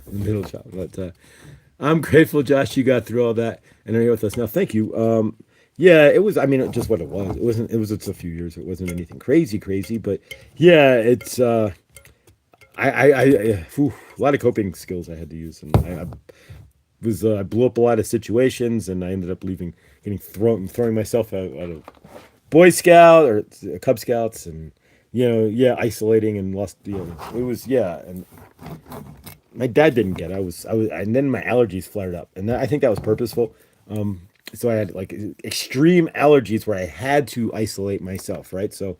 The middle child. But I'm grateful, Josh, you got through all that and are here with us now. Thank you. Yeah, it was. I mean, just what it was. It wasn't. It was just a few years. It wasn't anything crazy. But yeah, it's. A lot of coping skills I had to use, and I blew up a lot of situations, and I ended up throwing myself out of Boy Scout or Cub Scouts, and yeah, isolating and lost. It was and my dad didn't get it. And then my allergies flared up, and I think that was purposeful. So I had like extreme allergies where I had to isolate myself, right? So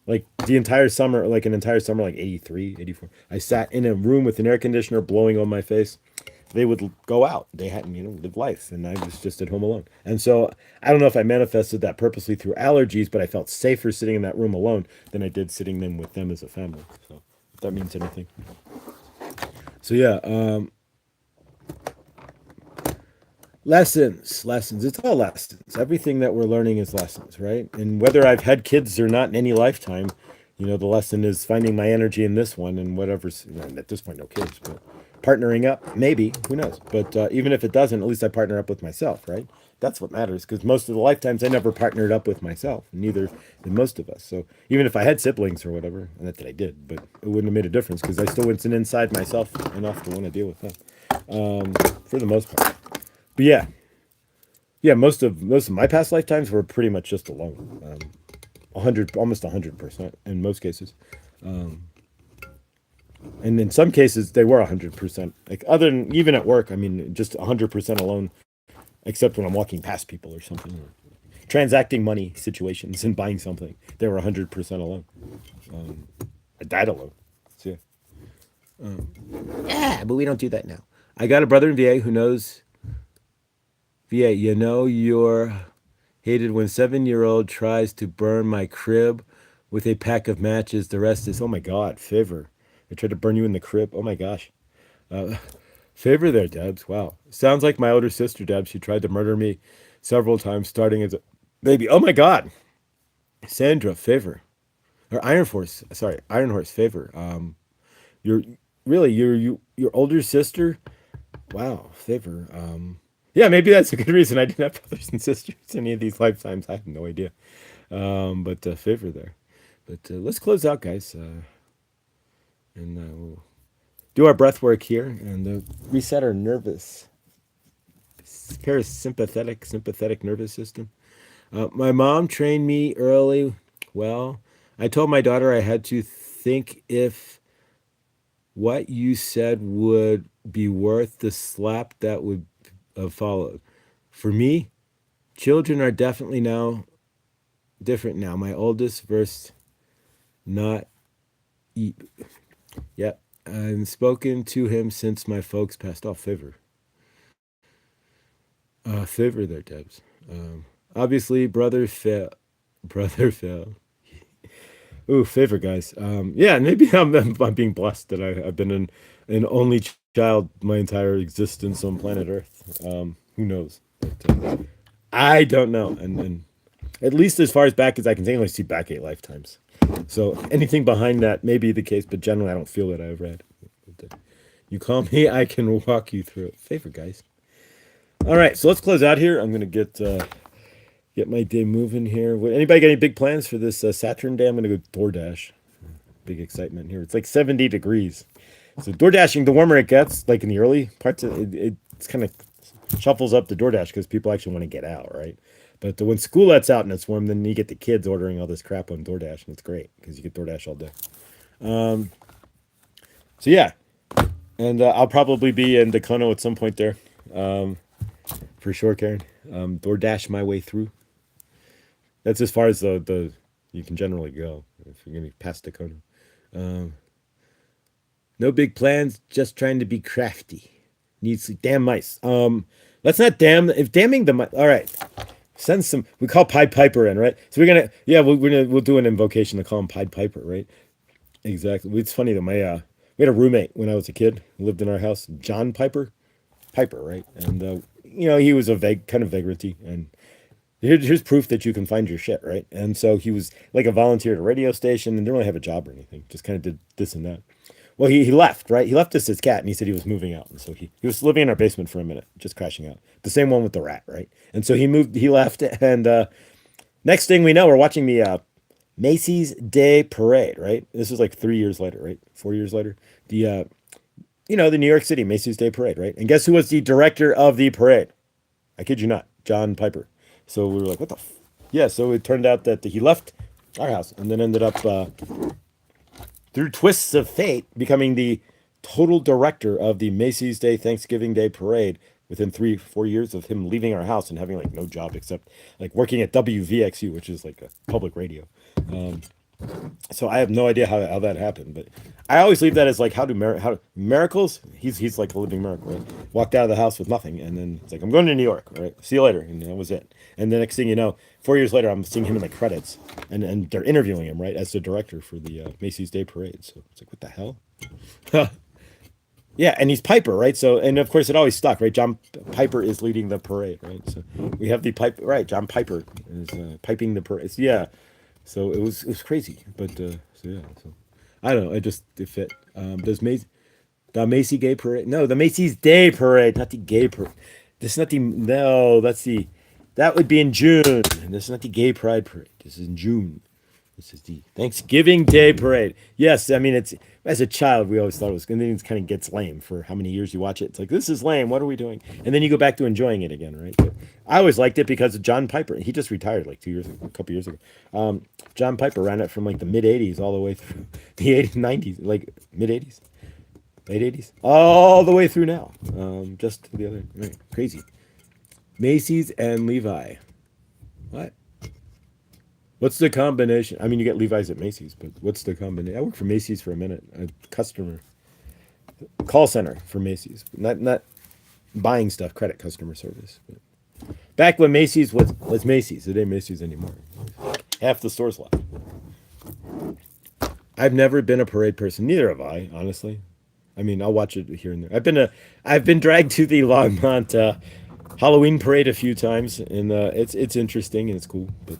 like the entire summer, like an entire summer, like 83, 84, I sat in a room with an air conditioner blowing on my face. They would go out. They hadn't, lived life, and I was just at home alone. And so I don't know if I manifested that purposely through allergies, but I felt safer sitting in that room alone than I did sitting in with them as a family. So if that means anything. So yeah, lessons. It's all lessons. Everything that we're learning is lessons, right? And whether I've had kids or not in any lifetime, the lesson is finding my energy in this one and whatever's, at this point, no kids, but partnering up, maybe, who knows? But even if it doesn't, at least I partner up with myself, right? That's what matters because most of the lifetimes I never partnered up with myself, neither did most of us. So even if I had siblings or whatever, and not that I did, but it wouldn't have made a difference because I still wasn't inside myself enough to want to deal with them for the most part. But yeah, most of my past lifetimes were pretty much just alone. 100, almost 100% in most cases. And in some cases they were 100%. Like other than even at work, I mean, just 100% alone, except when I'm walking past people or something, or transacting money situations and buying something. They were 100% alone. I died alone. So, yeah, but we don't do that now. I got a brother in VA who knows VA. You're hated when 7-year-old tries to burn my crib with a pack of matches. The rest is, oh my God, Favor. They tried to burn you in the crib. Oh my gosh. Favor there, Debs. Wow. Sounds like my older sister, Debs. She tried to murder me several times, starting as a baby. Oh my God. Sandra, Favor. Or Iron Force. Sorry, Iron Horse, Favor. You're really your older sister. Wow, Favor. Yeah, maybe that's a good reason I didn't have brothers and sisters any of these lifetimes. I have no idea. But Favor there. But let's close out, guys, and we'll do our breath work here and reset our sympathetic nervous system. My mom trained me early. Well, I told my daughter I had to think if what you said would be worth the slap that would have followed. For me, children are definitely now different now. My oldest verse not eat. Yep. I've spoken to him since my folks passed off. Favor. Favor there, Debs. Obviously, brother fail. Brother fail. Ooh, Favor, guys. Yeah, maybe I'm being blessed that I've been an only child my entire existence on planet Earth. Who knows? But, I don't know. And at least as far as back as I can think, I only see back 8 lifetimes. So anything behind that may be the case, but generally I don't feel that I've read. You call me, I can walk you through it. Favor, guys. All right, so let's close out here. I'm gonna get my day moving here. Anybody got any big plans for this Saturn day? I'm gonna go DoorDash. Big excitement here. It's like 70 degrees. So DoorDashing, the warmer it gets, like in the early parts, it's kind of shuffles up the DoorDash because people actually want to get out, right? But when school lets out and it's warm, then you get the kids ordering all this crap on DoorDash, and it's great because you get DoorDash all day. So yeah, and I'll probably be in Dacono at some point there, for sure, Karen. DoorDash my way through. That's as far as the you can generally go if you're gonna be past Dacono. No big plans, just trying to be crafty. Needs damn mice. Let's not damn if damning the mice. All right, send some. We call Pied Piper in, right? So we're gonna we'll do an invocation to call him Pied Piper, right? Exactly. It's funny that we had a roommate when I was a kid who lived in our house, John Piper, right? And he was a kind of vagranty, and here's proof that you can find your shit, right? And so he was like a volunteer at a radio station and didn't really have a job or anything, just kind of did this and that. Well, he left, right? He left us his cat, and he said he was moving out, and so he was living in our basement for a minute, just crashing out. The same one with the rat, right? And so he left, and next thing we know, we're watching the Macy's Day Parade, right? This was like 3 years later, right? 4 years later, the New York City Macy's Day Parade, right? And guess who was the director of the parade? I kid you not, John Piper. So we were like, what the? Yeah. So it turned out that he left our house and then ended up through twists of fate, becoming the total director of the Macy's Day Thanksgiving Day Parade within 3-4 years of him leaving our house and having like no job except like working at WVXU, which is like a public radio. So I have no idea how that happened, but I always leave that as like how miracles. He's like a living miracle. Right? Walked out of the house with nothing, and then it's like I'm going to New York. Right, see you later, and that was it. And the next thing you know, 4 years later, I'm seeing him in the credits, and they're interviewing him right as the director for the Macy's Day Parade. So it's like what the hell? Yeah, and he's Piper, right? So, and of course, it always stuck, right? John Piper is leading the parade, right? So we have the pipe, right? John Piper is piping the parade. So, yeah, so it was crazy, but so yeah, so I don't know. It fit. Does Macy the Macy Gay Parade? No, the Macy's Day Parade, not the Gay Parade. This is not the no. That would be in June. And this is not the Gay Pride Parade. This is in June. This is the Thanksgiving Day Parade. Yes, I mean it's as a child we always thought it was, and then it kind of gets lame for how many years you watch it. It's like this is lame. What are we doing? And then you go back to enjoying it again, right? But I always liked it because of John Piper. He just retired like 2 years ago, a couple years ago. John Piper ran it from like the mid '80s all the way through the '80s, '90s, like mid '80s, late '80s, all the way through now. Just the other right, crazy. Macy's and Levi. What? What's the combination? I mean, you get Levi's at Macy's, but what's the combination? I worked for Macy's for a minute. A customer call center for Macy's, not buying stuff. Credit customer service. But back when Macy's was Macy's, it ain't Macy's anymore. Half the stores left. I've never been a parade person. Neither have I, honestly. I mean, I'll watch it here and there. I've been dragged to the Longmont Halloween parade a few times, and it's interesting and it's cool. But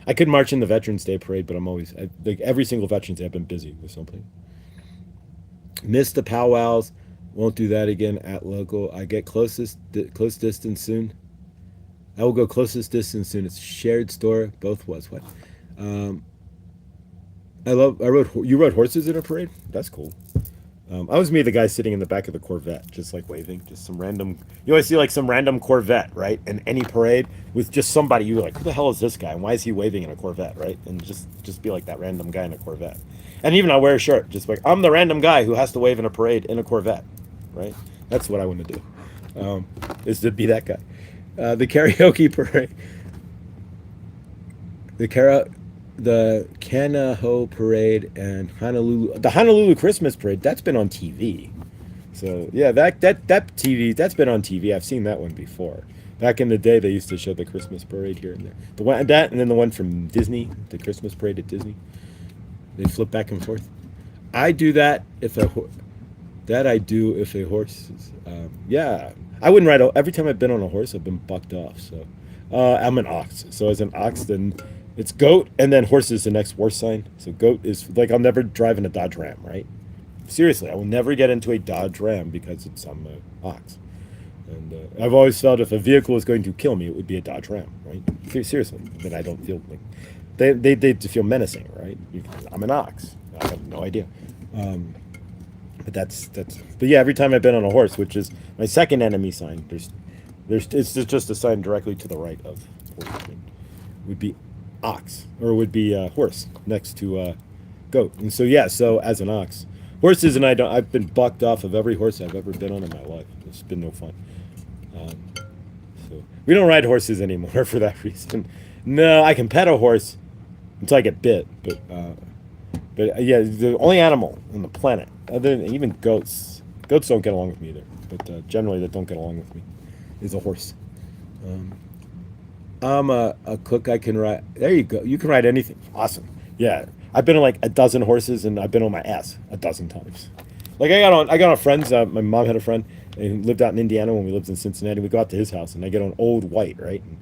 I could march in the Veterans Day parade, but like every single Veterans Day I've been busy with something. Miss the powwows, won't do that again at local. I get close distance soon. I will go closest distance soon. It's shared store. Both was what. You rode horses in a parade. That's cool. I was me, the guy sitting in the back of the Corvette, just like waving, just some random. You always see like some random Corvette, right? In any parade with just somebody. You're like, who the hell is this guy? And why is he waving in a Corvette, right? And just be like that random guy in a Corvette. And even I'll wear a shirt, just like I'm the random guy who has to wave in a parade in a Corvette, right? That's what I want to do, is to be that guy. The karaoke parade, the Kanaho Parade and the Honolulu Christmas Parade. That's been on TV. So yeah, that TV that's been on TV. I've seen that one before. Back in the day, they used to show the Christmas Parade here and there. The one that, and then the one from Disney, the Christmas Parade at Disney. They flip back and forth. I do that if I do if a horse. Yeah, I wouldn't ride. Every time I've been on a horse, I've been bucked off. So I'm an ox. So as an ox, then It's goat, and then horse is the next worst sign. So goat is like I'll never drive in a Dodge Ram, right? Seriously, I will never get into a Dodge Ram because it's on the ox. And I've always felt if a vehicle is going to kill me, it would be a Dodge Ram, right? Seriously, but I don't feel like they feel menacing, right? I'm an ox. I have no idea. Um, but but yeah, every time I've been on a horse, which is my second enemy sign, there's it's just a sign directly to the right of horse. It would be ox or it would be horse next to goat. And so yeah, so as an ox, horses and I don't. I've been bucked off of every horse I've ever been on in my life. It's been no fun. Um, so we don't ride horses anymore for that reason. No, I can pet a horse until I get bit, but yeah, the only animal on the planet, other than even goats, goats don't get along with me either. But generally, that don't get along with me, is a horse. Um, I'm a cook. I can ride. There you go. You can ride anything. Awesome. Yeah, I've been on like a dozen horses, and I've been on my ass a dozen times. Like I got on friends. My mom had a friend who lived out in Indiana when we lived in Cincinnati. We go out to his house, and I get on Old White, right? And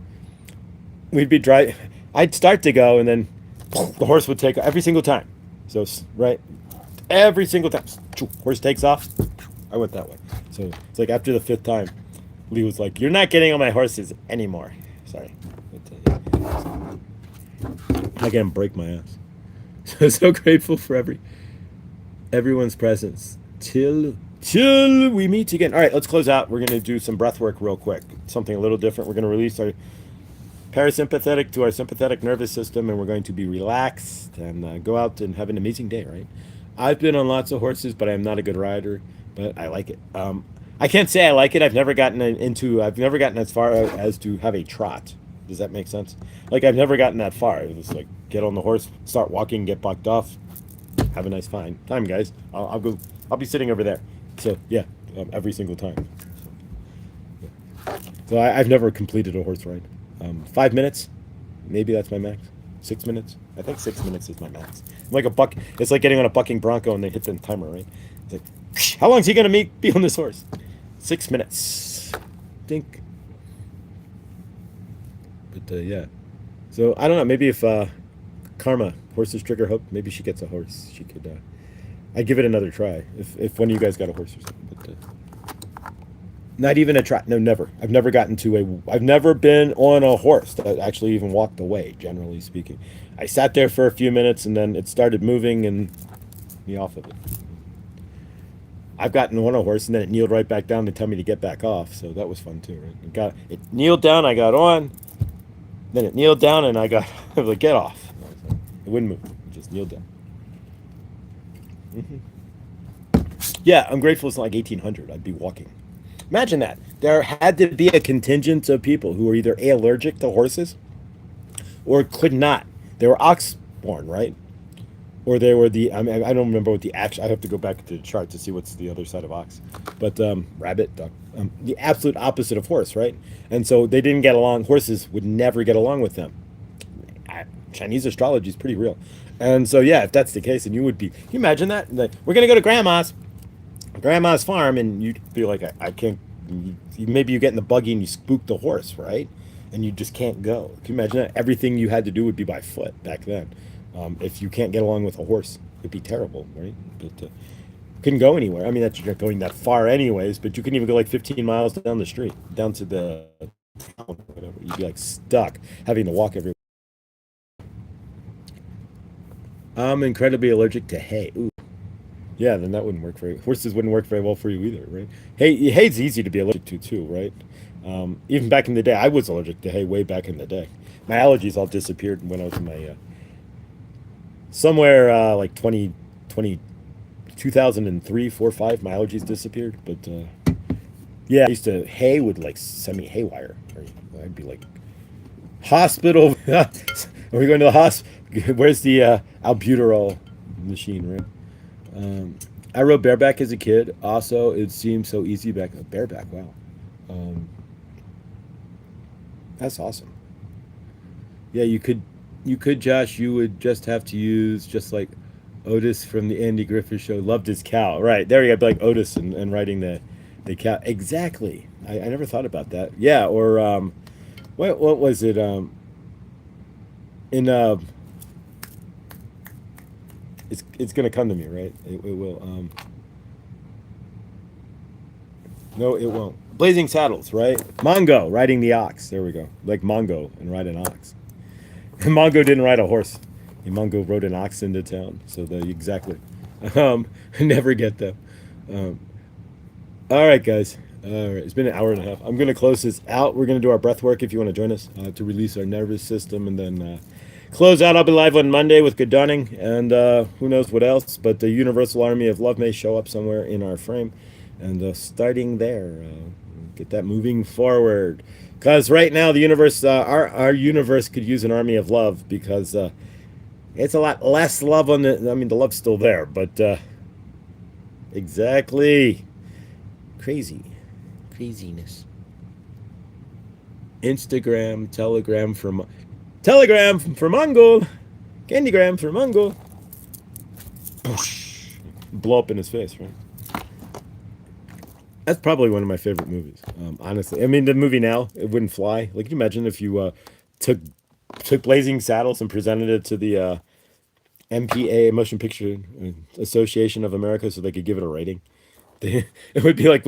we'd be driving. I'd start to go, and then the horse would take every single time. So right, every single time, horse takes off. I went that way. So it's like after the fifth time, Lee was like, "You're not getting on my horses anymore." Sorry, but, I can't break my ass. So grateful for everyone's presence till we meet again. All right, let's close out. We're gonna do some breath work real quick. Something a little different. We're gonna release our parasympathetic to our sympathetic nervous system, and we're going to be relaxed and go out and have an amazing day. Right? I've been on lots of horses, but I'm not a good rider. But I like it. I can't say I like it. I've never gotten into. I've never gotten as far as to have a trot. Does that make sense? Like I've never gotten that far. It was like get on the horse, start walking, get bucked off, have a nice fine time, guys. I'll go. I'll be sitting over there. So yeah, every single time. So I've never completed a horse ride. 5 minutes, maybe that's my max. 6 minutes. I think 6 minutes is my max. I'm like a buck. It's like getting on a bucking bronco and they hit the timer, right? It's like, how long is he gonna be on this horse? 6 minutes. Dink. But yeah. So I don't know. Maybe if Karma horses trigger hope, maybe she gets a horse. She could. I'd give it another try if one of you guys got a horse or something. But not even a trot. No, never. I've never gotten to a. I've never been on a horse that actually even walked away. Generally speaking, I sat there for a few minutes and then it started moving and me off of it. I've gotten on a horse and then it kneeled right back down to tell me to get back off. So that was fun too, right? It kneeled down. I got on. Then it kneeled down and I got I was like, get off. It wouldn't move. It just kneeled down. Yeah, I'm grateful it's not like 1800. I'd be walking. Imagine that. There had to be a contingent of people who were either allergic to horses or could not. They were ox born, right? Or they were I mean, I don't remember what the actual. I have to go back to the chart to see what's the other side of ox. But rabbit, duck, the absolute opposite of horse, right? And so they didn't get along. Horses would never get along with them. Chinese astrology is pretty real. And so yeah, if that's the case, then you would be. Can you imagine that? Like, we're gonna go to grandma's farm, and you'd be like, I can't. Maybe you get in the buggy and you spook the horse, right? And you just can't go. Can you imagine that? Everything you had to do would be by foot back then. If you can't get along with a horse, it'd be terrible, right? But couldn't go anywhere. I mean, that's you're not going that far anyways, but you couldn't even go like 15 miles down the street, down to the town or whatever. You'd be like stuck having to walk everywhere. I'm incredibly allergic to hay. Ooh. Yeah, then that wouldn't work very. Horses wouldn't work very well for you either, right? Hay's easy to be allergic to too, right? Even back in the day, I was allergic to hay way back in the day. My allergies all disappeared when I was in my somewhere like 2003, 4, 5. My allergies disappeared, but yeah, I used to hay would like send me haywire. I'd be like, hospital. Are we going to the hospital? Where's the albuterol machine, right? I rode bareback as a kid. Also, it seemed so easy bareback. Wow, that's awesome. Yeah, you could, Josh. You would just have to use just like Otis from the Andy Griffith Show. Loved his cow. Right there, you got like Otis and riding the cow. Exactly. I never thought about that. Yeah, or what was it? in it's gonna come to me, right? It will. No, it won't. Blazing Saddles, right? Mongo riding the ox. There we go. Like Mongo and ride an ox. And Mongo didn't ride a horse. Mongo rode an ox into town. So the exactly. Never get them. Um, all right, guys. All right, it's been an hour and a half. I'm gonna close this out. We're gonna do our breath work if you want to join us to release our nervous system, and then close out. I'll be live on Monday with Good Dawning, and who knows what else. But the Universal Army of Love may show up somewhere in our frame, and starting there, get that moving forward. Because right now, the universe, our universe could use an army of love because it's a lot less love on the. I mean, the love's still there, but exactly crazy, craziness. Instagram, Telegram for Mongol, Candygram for Mongol. Blow up in his face, right? That's probably one of my favorite movies. Honestly, I mean, the movie now it wouldn't fly. Like, can you imagine if you took took Blazing Saddles and presented it to the MPA Motion Picture Association of America so they could give it a rating? It would be like,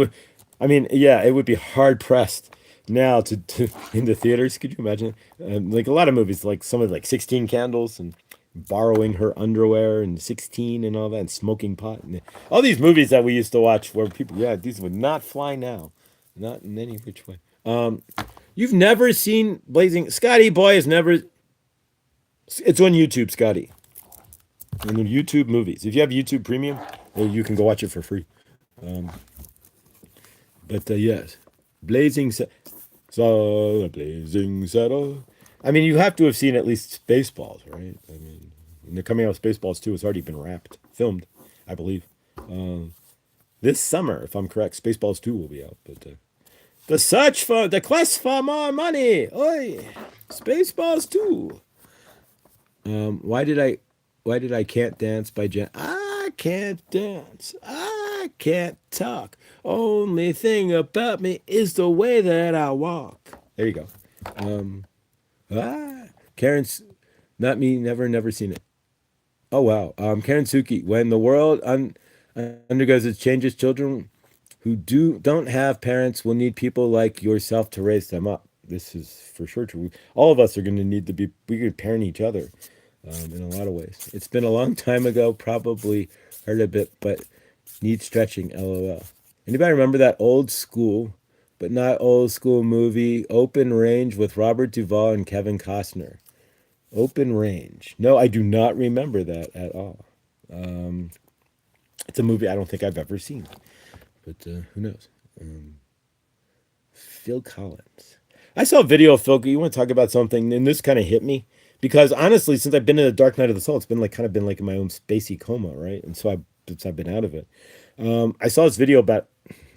I mean, yeah, it would be hard pressed now to in the theaters. Could you imagine? Like a lot of movies, like some of like 16 Candles and borrowing her underwear and 16 and all that and smoking pot and all these movies that we used to watch where people, yeah, these would not fly now, not in any which way. You've never seen Blazing Scotty Boy has never. It's on YouTube, Scotty. On the YouTube movies. If you have YouTube Premium, you can go watch it for free. But yes, Blazing so Blazing Saddle. I mean, you have to have seen at least Spaceballs, right? I mean, and they're coming out with Spaceballs too. It's already been wrapped, filmed, I believe. This summer, if I'm correct, Spaceballs 2 will be out. But the quest for more money. Oi, Spaceballs 2. Why did I can't dance by Jen? I can't dance. I can't talk. Only thing about me is the way that I walk. There you go. Karen's not me. Never seen it. Oh wow. Karen Suki. When the world undergoes its changes, children who don't have parents will need people like yourself to raise them up. This is for sure true. All of us are going to need to be. We could parent each other in a lot of ways. It's been a long time ago. Probably heard a bit, but needs stretching. LOL. Anybody remember that old school, but not old school movie, Open Range with Robert Duvall and Kevin Costner? Open Range. No, I do not remember that at all. It's a movie I don't think I've ever seen, but who knows? Phil Collins. I saw a video of Phil. You want to talk about something? And this kind of hit me because honestly, since I've been in the Dark Night of the Soul, it's been like kind of been like in my own spacey coma, right? And so since I've been out of it, I saw this video about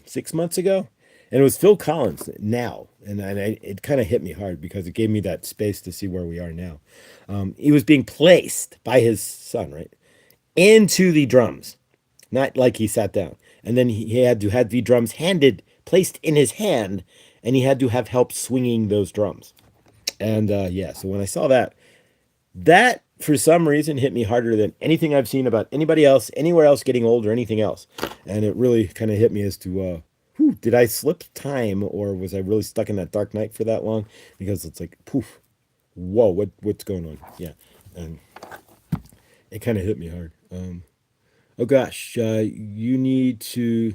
6 months ago, and it was Phil Collins now, and it kind of hit me hard because it gave me that space to see where we are now. He was being placed by his son, right, into the drums, not like he sat down, and then he had to have the drums placed in his hand, and he had to have help swinging those drums. And yeah, so when I saw that for some reason hit me harder than anything I've seen about anybody else, anywhere else getting old or anything else. And it really kind of hit me as to, did I slip time or was I really stuck in that dark night for that long? Because it's like, poof, whoa, what's going on? Yeah. And it kind of hit me hard. Oh gosh, you need to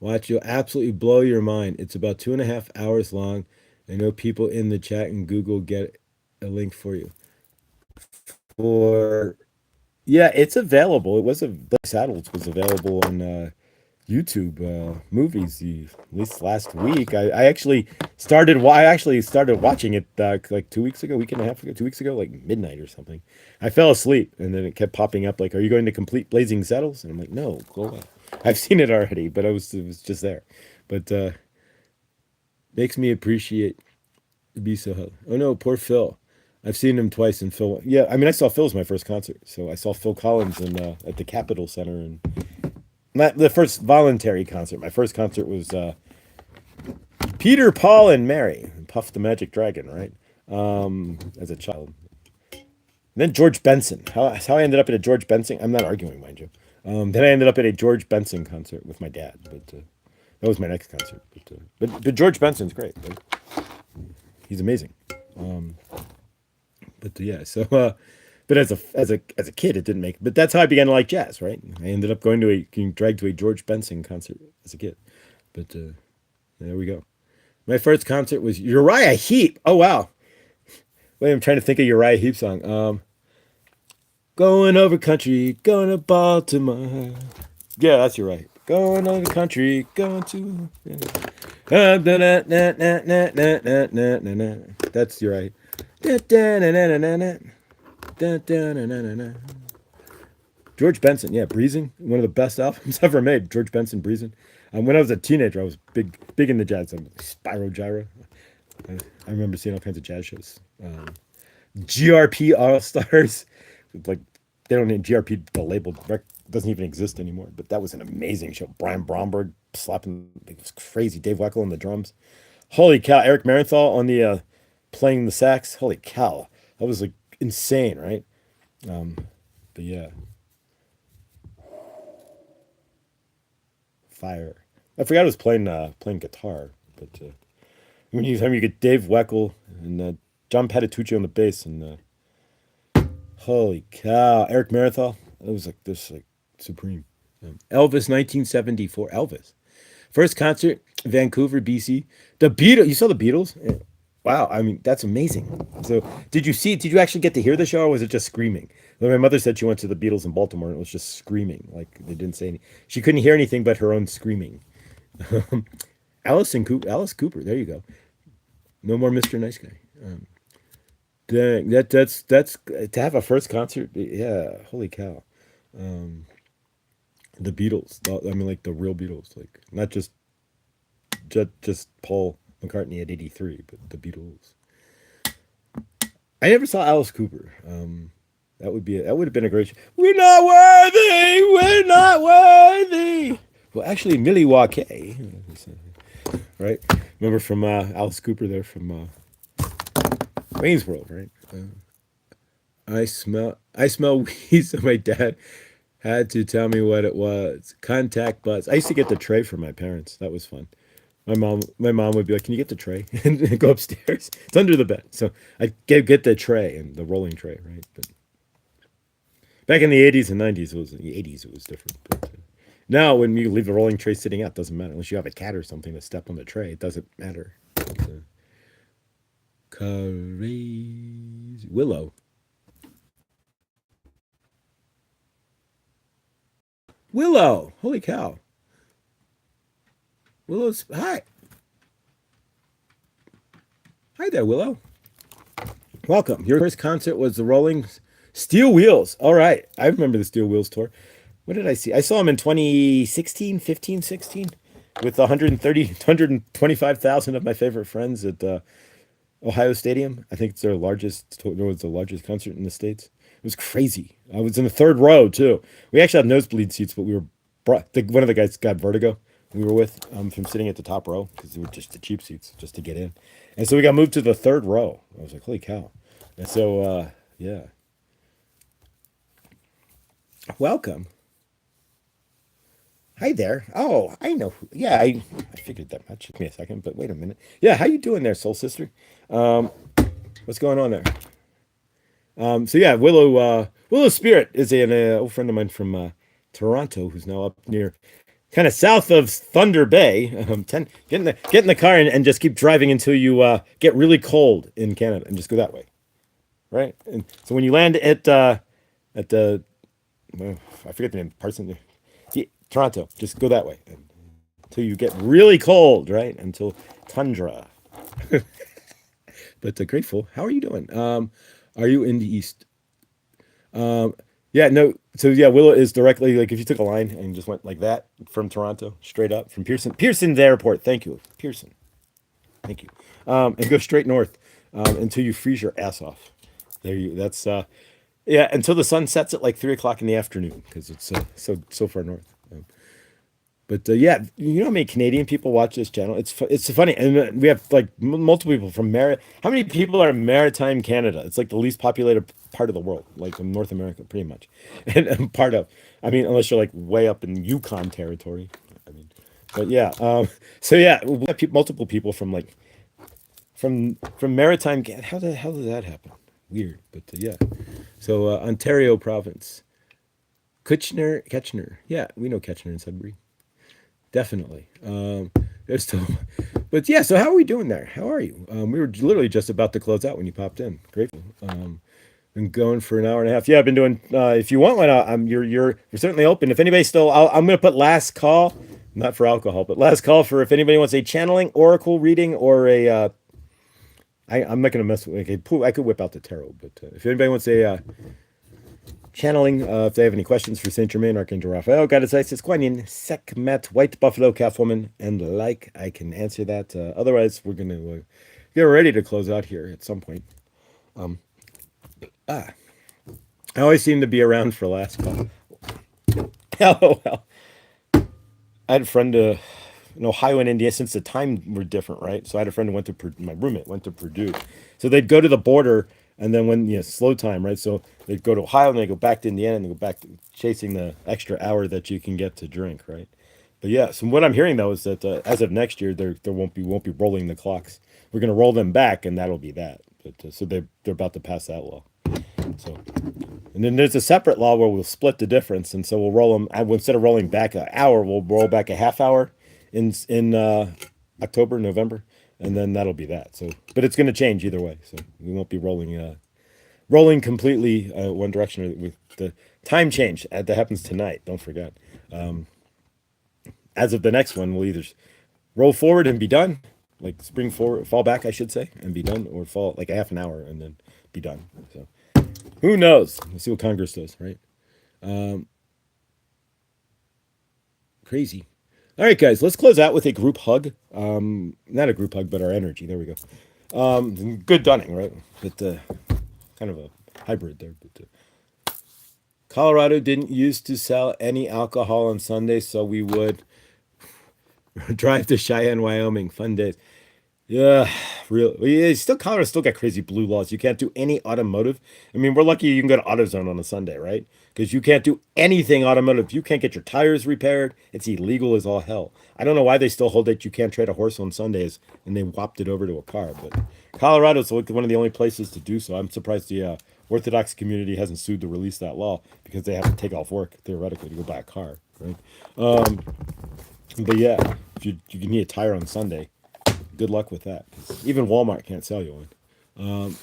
watch. You'll absolutely blow your mind. It's about 2.5 hours long. I know people in the chat and Google get a link for you. For Yeah, it's available. It was Black Saddles was available on YouTube movies at least last week. I actually started watching it like 2 weeks ago, week and a half ago, 2 weeks ago, like midnight or something. I fell asleep and then it kept popping up like, "Are you going to complete Blazing Saddles?" And I'm like, "No, go away. I've seen it already," but it was just there. But makes me appreciate be so held. Oh no, poor Phil. I've seen him twice in Phil. Yeah, I mean, I saw Phil's my first concert. So I saw Phil Collins in at the Capitol Center, and not the first voluntary concert. My first concert was Peter, Paul, and Mary, Puff the Magic Dragon, right? As a child. And then George Benson. How I ended up at a George Benson. I'm not arguing, mind you. Then I ended up at a George Benson concert with my dad, but that was my next concert. But George Benson's great. Right? He's amazing. Um, but yeah, so but as a kid, it didn't make. But that's how I began to like jazz. Right? I ended up getting dragged to a George Benson concert as a kid. But there we go. My first concert was Uriah Heep. Oh wow. Wait, I'm trying to think of Uriah Heep song. Going over country, going to Baltimore. Yeah, that's Uriah Heep. Going over country, going to. That's Uriah Heep. George Benson, yeah, Breezing, one of the best albums ever made. George Benson, Breezing. When I was a teenager, I was big into jazz. Spyro Gyra. I remember seeing all kinds of jazz shows. GRP All Stars, like they don't need GRP. The label doesn't even exist anymore. But that was an amazing show. Brian Bromberg slapping, it was crazy. Dave Weckl on the drums. Holy cow! Eric Marienthal on the playing the sax. Holy cow! That was like insane, right? Um, but yeah, fire. I forgot I was playing guitar, but when you get Dave Weckl and John Patitucci on the bass and holy cow, Eric Marienthal, it was like this like supreme. Elvis 1974, Elvis first concert, Vancouver, BC. The Beatles, you saw the Beatles? Yeah. Wow, I mean that's amazing. So did you actually get to hear the show or was it just screaming? Well, my mother said she went to the Beatles in Baltimore and it was just screaming, like they didn't say any. She couldn't hear anything but her own screaming. Alice Cooper, there you go. No more Mr. Nice Guy. Dang, that's to have a first concert. Yeah, holy cow. Um, the Beatles. I mean, like the real Beatles, like not just Paul McCartney at 83, but the Beatles. I never saw Alice Cooper. That would have been a great show. We're not worthy. We're not worthy. Well, actually, Milwaukee, right? Remember from Alice Cooper there from Wayne's World, right? I smell weed. So my dad had to tell me what it was. Contact bus. I used to get the tray from my parents. That was fun. My mom would be like, "Can you get the tray?" and go upstairs. It's under the bed. So I get the tray and the rolling tray, right? But back in the 80s and 90s, it was in the 80s. It was different. But now, when you leave the rolling tray sitting out, it doesn't matter unless you have a cat or something to step on the tray. It doesn't matter. But, crazy Willow. Willow. Holy cow. Willow's hi. Hi there, Willow. Welcome. Your first concert was the Rolling Steel Wheels. All right. I remember the Steel Wheels tour. What did I see? I saw them in 2016, 15, 16 with 130, 125,000 of my favorite friends at Ohio Stadium. I think it's their largest, it was the largest concert in the States. It was crazy. I was in the third row too. We actually had nosebleed seats, but we were one of the guys got vertigo. We were with from sitting at the top row because they were just the cheap seats just to get in, and so we got moved to the third row. I was like, "Holy cow!" And so, yeah, welcome. Hi there. Oh, I know. Yeah, I figured that much. Took me a second, but wait a minute. Yeah, how you doing there, soul sister? Um, what's going on there? So yeah, Willow Spirit is an old friend of mine from Toronto who's now up near kind of south of Thunder Bay. Get in the car and just keep driving until you get really cold in Canada and just go that way, right? And so when you land at the well, I forget the name, Parson, Toronto, just go that way until you get really cold, right? Until tundra. But grateful. How are you doing? Are you in the east? Yeah, no. So yeah, Willow is directly like if you took a line and just went like that from Toronto, straight up from Pearson, the airport. Thank you, Pearson. Thank you. And go straight north until you freeze your ass off. There you. That's yeah. Until the sun sets at like 3 o'clock in the afternoon because it's so far north. But yeah, you know how many Canadian people watch this channel? It's funny, and we have like multiple people from How many people are in Maritime Canada? It's like the least part of the world, like in North America, pretty much, and part of. I mean, unless you're like way up in Yukon territory. I mean, but yeah. So yeah, we have multiple people from like from maritime. How the hell did that happen? Weird, but yeah. So Ontario province, Kitchener. Yeah, we know Kitchener and Sudbury. Definitely. There's still, but yeah. So how are we doing there? How are you? We were literally just about to close out when you popped in. Grateful. Been going for an hour and a half. Yeah, I've been doing. If you want one, you're certainly open. If anybody's still, I'm gonna put last call, not for alcohol, but last call for if anybody wants a channeling, oracle reading, or a. I'm not gonna mess with. I could whip out the tarot, but if anybody wants a channeling, if they have any questions for Saint Germain, Archangel Raphael, Goddess Isis, Kuan Yin, Sekhmet, White Buffalo, Calf Woman, and the like, I can answer that. Otherwise, we're gonna get ready to close out here at some point. I always seem to be around for last call. Oh well. I had a friend in Ohio and India, since the time were different, right? So I had a friend who went to my roommate went to Purdue, so they'd go to the border, and then when slow time, right? So they'd go to Ohio and they go back to Indiana and they go back to chasing the extra hour that you can get to drink, right? But yeah, so what I'm hearing though is that as of next year, there won't be rolling the clocks. We're gonna roll them back, and that'll be that. But so they're about to pass that law. So, and then there's a separate law where we'll split the difference, and so we'll roll them. Instead of rolling back an hour, we'll roll back a half hour in October, November, and then that'll be that. So, but it's going to change either way. So we won't be rolling completely one direction with the time change that happens tonight. Don't forget. As of the next one, we'll either roll forward and be done, like spring forward, fall back, I should say, and be done, or fall like a half an hour and then be done. So. Who knows? We'll see what Congress does, right? Crazy. All right, guys, let's close out with a group hug. Not a group hug, but our energy. There we go. Good Dunning, right? But kind of a hybrid there. But Colorado didn't used to sell any alcohol on Sunday, so we would drive to Cheyenne, Wyoming. Fun days. Yeah, real. Yeah, still Colorado still got crazy blue laws. You can't do any automotive. I mean, we're lucky you can go to AutoZone on a Sunday, right? Because you can't do anything automotive. You can't get your tires repaired. It's illegal as all hell. I don't know why they still hold that you can't trade a horse on Sundays, and they whopped it over to a car. But Colorado's like one of the only places to do so. I'm surprised the Orthodox community hasn't sued to release that law, because they have to take off work theoretically to go buy a car, right? But yeah, if you need a tire on Sunday, good luck with that. Even Walmart can't sell you one.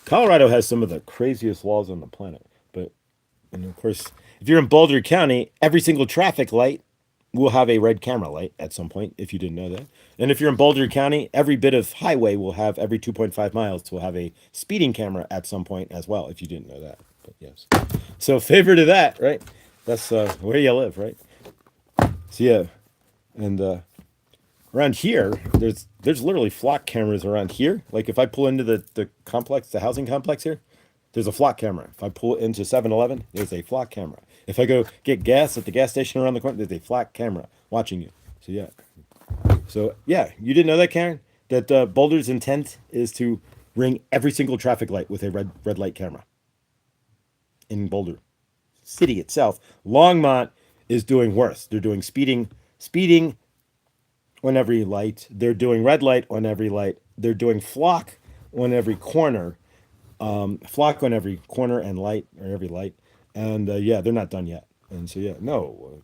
Colorado has some of the craziest laws on the planet. And of course, if you're in Boulder County, every single traffic light will have a red camera light at some point, if you didn't know that. And if you're in Boulder County, every bit of highway will have, every 2.5 miles will have a speeding camera at some point as well, if you didn't know that. But yes. So favor to that, right? That's where you live, right? So yeah. And around here, there's literally flock cameras around here. Like if I pull into the complex, the housing complex here, there's a flock camera. If I pull into 7-Eleven, there's a flock camera. If I go get gas at the gas station around the corner, there's a flock camera watching you. So yeah, you didn't know that, Karen? That Boulder's intent is to ring every single traffic light with a red light camera in Boulder City itself. Longmont is doing worse. They're doing speeding on every light. They're doing red light on every light. They're doing flock on every corner. Flock on every corner and light, or every light. And yeah, they're not done yet. And so yeah, no,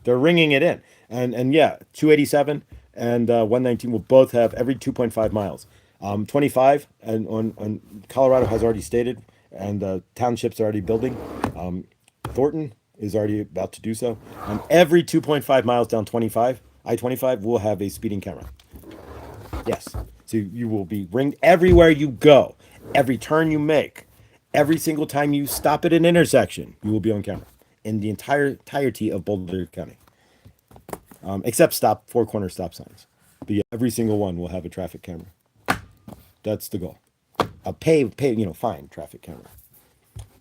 they're ringing it in. And yeah, 287 and 119 will both have every 2.5 miles. 25 and on Colorado has already stated, and townships are already building. Thornton is already about to do so. Every 2.5 miles down I-25 will have a speeding camera. Yes. So you will be ringed everywhere you go. Every turn you make, every single time you stop at an intersection, you will be on camera in the entirety of Boulder County, except four corner stop signs. But yeah, every single one will have a traffic camera. That's the goal. A fine traffic camera.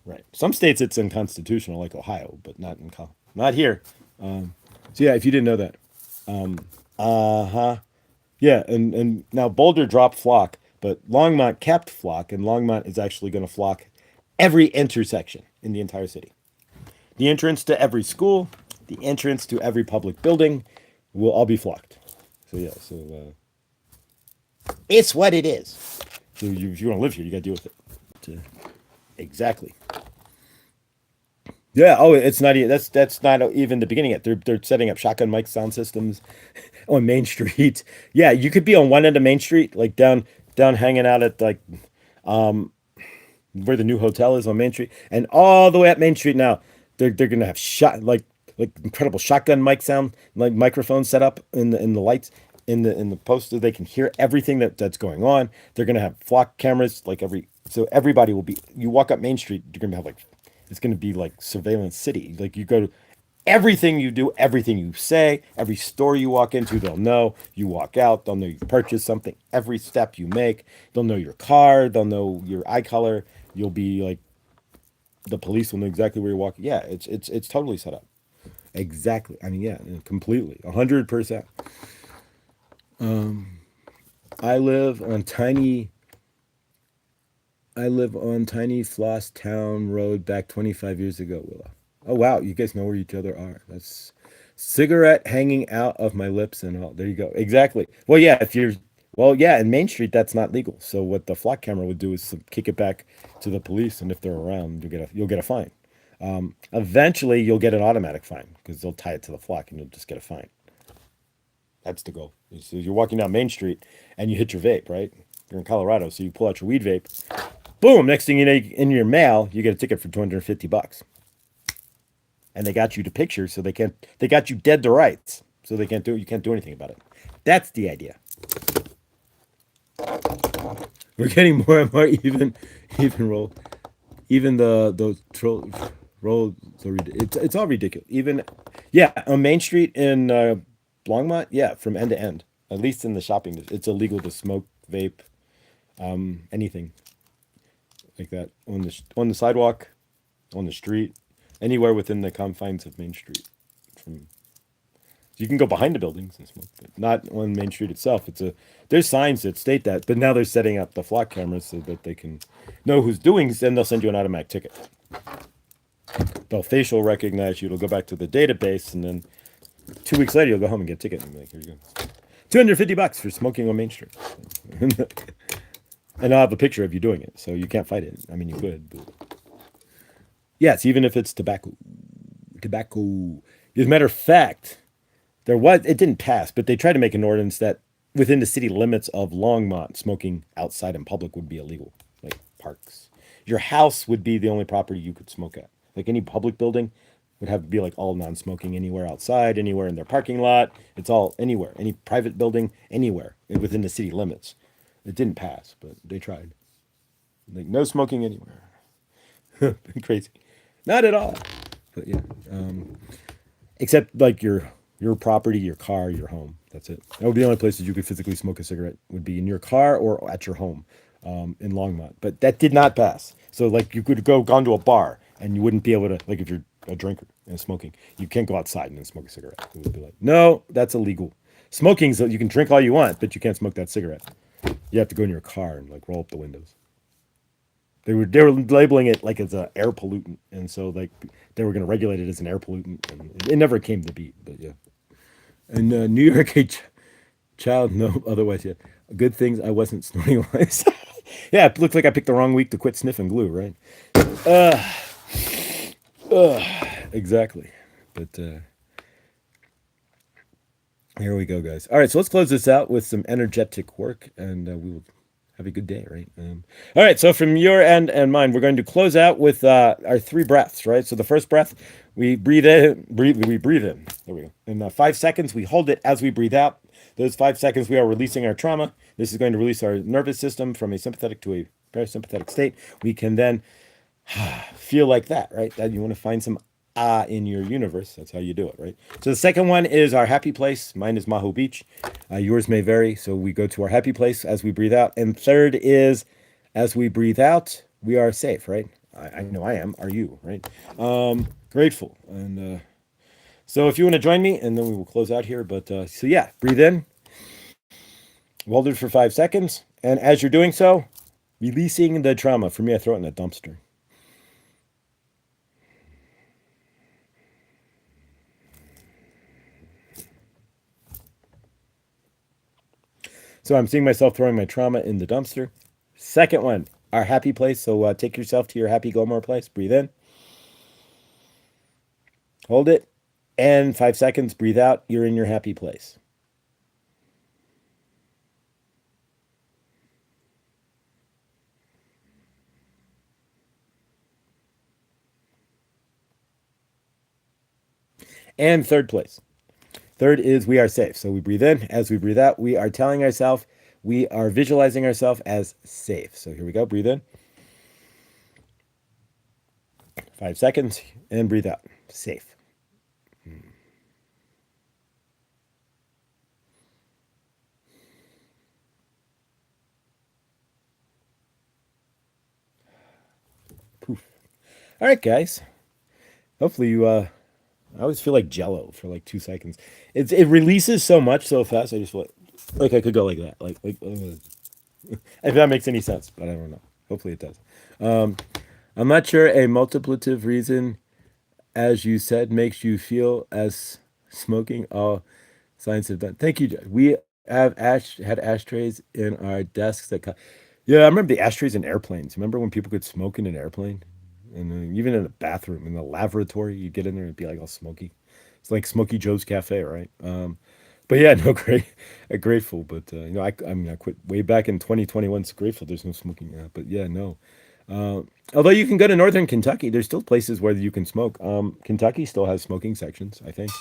Right. Some states it's unconstitutional, like Ohio, but not here. So yeah, if you didn't know that. Yeah, and now Boulder dropped flock, but Longmont kept flock, and Longmont is actually going to flock every intersection in the entire city. The entrance to every school, the entrance to every public building will all be flocked. So yeah, it's what it is. So if you want to live here, you got to deal with it. Exactly. Yeah. Oh, it's not. That's not even the beginning yet. They're setting up shotgun mic sound systems on Main Street. Yeah, you could be on one end of Main Street, like down hanging out at like where the new hotel is on Main Street, and all the way up Main Street now. They're gonna have like incredible shotgun mic sound, like microphones set up in the lights in the poster. They can hear everything that's going on. They're gonna have flock cameras like so everybody will be. You walk up Main Street, you're gonna have like it's gonna be like surveillance city. Like you go to everything you do, everything you say, every store you walk into, they'll know. You walk out, they'll know you purchased something. Every step you make, they'll know your car, they'll know your eye color. You'll be like the police will know exactly where you're walking. Yeah, it's totally set up. Exactly. I mean, yeah, completely, 100%. I live on tiny. I live on tiny Floss Town Road back 25 years ago, Willa. Oh wow, you guys know where each other are. That's cigarette hanging out of my lips and all. There you go. Exactly. Well, yeah, if you're well, yeah, in Main Street that's not legal. So what the flock camera would do is kick it back to the police, and if they're around, you'll get a fine. Eventually, you'll get an automatic fine because they'll tie it to the flock, and you'll just get a fine. That's the goal. So you're walking down Main Street and you hit your vape, right? You're in Colorado, so you pull out your weed vape. Boom! Next thing you know, in your mail, you get a ticket for $250, and they got you to picture, so they can't. They got you dead to rights, so they can't do. You can't do anything about it. That's the idea. We're getting more and more even roll. Even the troll roll. So it's all ridiculous. Even yeah, on Main Street in Longmont, yeah, from end to end. At least in the shopping, it's illegal to smoke, vape, anything like that on the sidewalk, on the street, anywhere within the confines of Main Street. From you can go behind the buildings and smoke, but not on Main Street itself. There's signs that state that, but now they're setting up the flock cameras so that they can know who's doing. Then they'll send you an automatic ticket. They'll facial recognize you. It'll go back to the database, and then 2 weeks later you'll go home and get a ticket. And be like, here you go, $250 for smoking on Main Street. And I'll have a picture of you doing it, so you can't fight it. I mean, you could, but yes, even if it's tobacco. Tobacco. As a matter of fact, it didn't pass, but they tried to make an ordinance that within the city limits of Longmont, smoking outside in public would be illegal, like parks. Your house would be the only property you could smoke at. Like any public building would have to be like all non-smoking anywhere outside, anywhere in their parking lot. It's all anywhere, any private building, anywhere within the city limits. It didn't pass, but they tried. Like no smoking anywhere. Crazy. Not at all. But yeah. Except like your property, your car, your home. That's it. That would be the only places you could physically smoke a cigarette would be in your car or at your home, in Longmont. But that did not pass. So like you could gone to a bar and you wouldn't be able to, like if you're a drinker and smoking, you can't go outside and then smoke a cigarette. It would be like, no, that's illegal. Smoking's you can drink all you want, but you can't smoke that cigarette. You have to go in your car and like roll up the windows. They were labeling it like as an air pollutant, and so like they were going to regulate it as an air pollutant, and it never came to be. But yeah, and New York child, no, otherwise yeah. Good things I wasn't snorting lice. Yeah, it looks like I picked the wrong week to quit sniffing glue, right? Exactly. But here we go, guys. All right, so let's close this out with some energetic work, and we will have a good day, right? All right, so from your end and mine, we're going to close out with our three breaths, right? So the first breath, we breathe in, we breathe in. There we go. In 5 seconds, we hold it as we breathe out. Those 5 seconds, we are releasing our trauma. This is going to release our nervous system from a sympathetic to a parasympathetic state. We can then feel like that, right? That you want to find some in your universe. That's how you do it, right? So the second one is our happy place. Mine is Maho Beach. Yours may vary. So we go to our happy place as we breathe out. And third is as we breathe out, we are safe, right? I know I am. Are you, right? Grateful. And so if you want to join me, and then we will close out here. But so yeah, breathe in. Hold it for 5 seconds. And as you're doing so, releasing the trauma. For me, I throw it in a dumpster. So I'm seeing myself throwing my trauma in the dumpster. Second one, our happy place. So take yourself to your happy go more place. Breathe in, hold it, and 5 seconds, breathe out. You're in your happy place. And third place. Third is we are safe. So we breathe in. As we breathe out, we are telling ourselves, we are visualizing ourselves as safe. So here we go. Breathe in. 5 seconds and breathe out. Safe. Poof. All right, guys. Hopefully you I always feel like jello for like 2 seconds. It releases so much so fast. I just feel like I could go like that. If that makes any sense, but I don't know. Hopefully it does. Um, I'm not sure a multiplicative reason, as you said, makes you feel as smoking. All science have done. Thank you, Jack. We have had ashtrays in our desks yeah, I remember the ashtrays in airplanes. Remember when people could smoke in an airplane? And even in the bathroom, in the lavatory, you get in there and it'd be like all smoky. It's like Smoky Joe's Cafe, right? But yeah, no, grateful. But I mean, I quit way back in 2021. So grateful there's no smoking now. But yeah, no. Uh, Although you can go to Northern Kentucky, there's still places where you can smoke. Kentucky still has smoking sections, I think.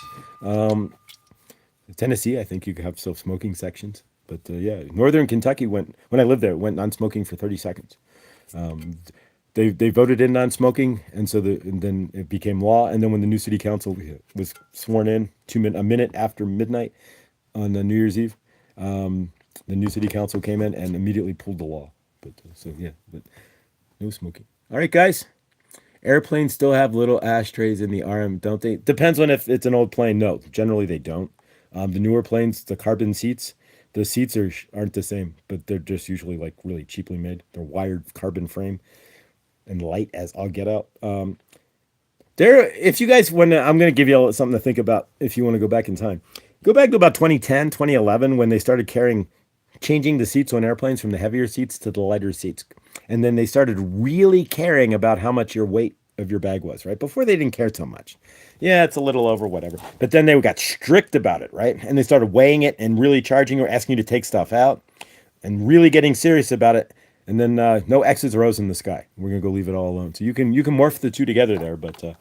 Tennessee, I think you could have still smoking sections. But yeah, Northern Kentucky went when I lived there. It went non-smoking for 30 seconds. Um, they voted in non-smoking, and and then it became law. And then when the new city council was sworn in, a minute after midnight on the New Year's Eve, the new city council came in and immediately pulled the law. But so yeah, but no smoking. All right, guys. Airplanes still have little ashtrays in the arm, don't they? Depends on if it's an old plane. No, generally they don't. The newer planes, the carbon seats, the seats aren't the same, but they're just usually like really cheaply made. They're wired carbon frame and light as all get out. If you guys want to, I'm going to give you something to think about if you want to go back in time. Go back to about 2010, 2011 when they started changing the seats on airplanes from the heavier seats to the lighter seats. And then they started really caring about how much your weight of your bag was, right? Before they didn't care so much. Yeah, it's a little over, whatever. But then they got strict about it, right? And they started weighing it and really charging or asking you to take stuff out and really getting serious about it. And then no X's or O's in the sky. We're gonna go leave it all alone. So you can morph the two together there. But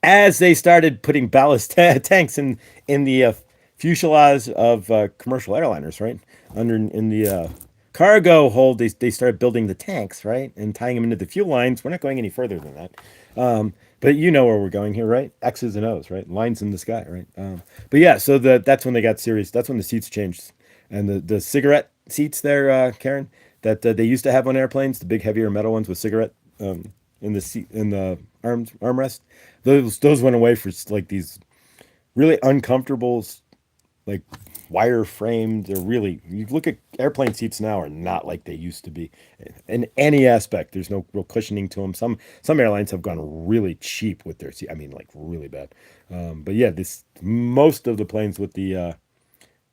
as they started putting ballast tanks in the fuselage of commercial airliners, right under in the cargo hold, they started building the tanks, right, and tying them into the fuel lines. We're not going any further than that. But you know where we're going here, right? X's and O's, right? Lines in the sky, right? But yeah, so that's when they got serious. That's when the seats changed, and the cigarette seats there, Karen, that they used to have on airplanes, the big heavier metal ones with cigarette in the seat in the armrest. Those went away for like these really uncomfortable, like wire framed. They're really, you look at airplane seats now are not like they used to be in any aspect. There's no real cushioning to them. Some airlines have gone really cheap with their seat. I mean, like really bad. But yeah, this most of the planes with the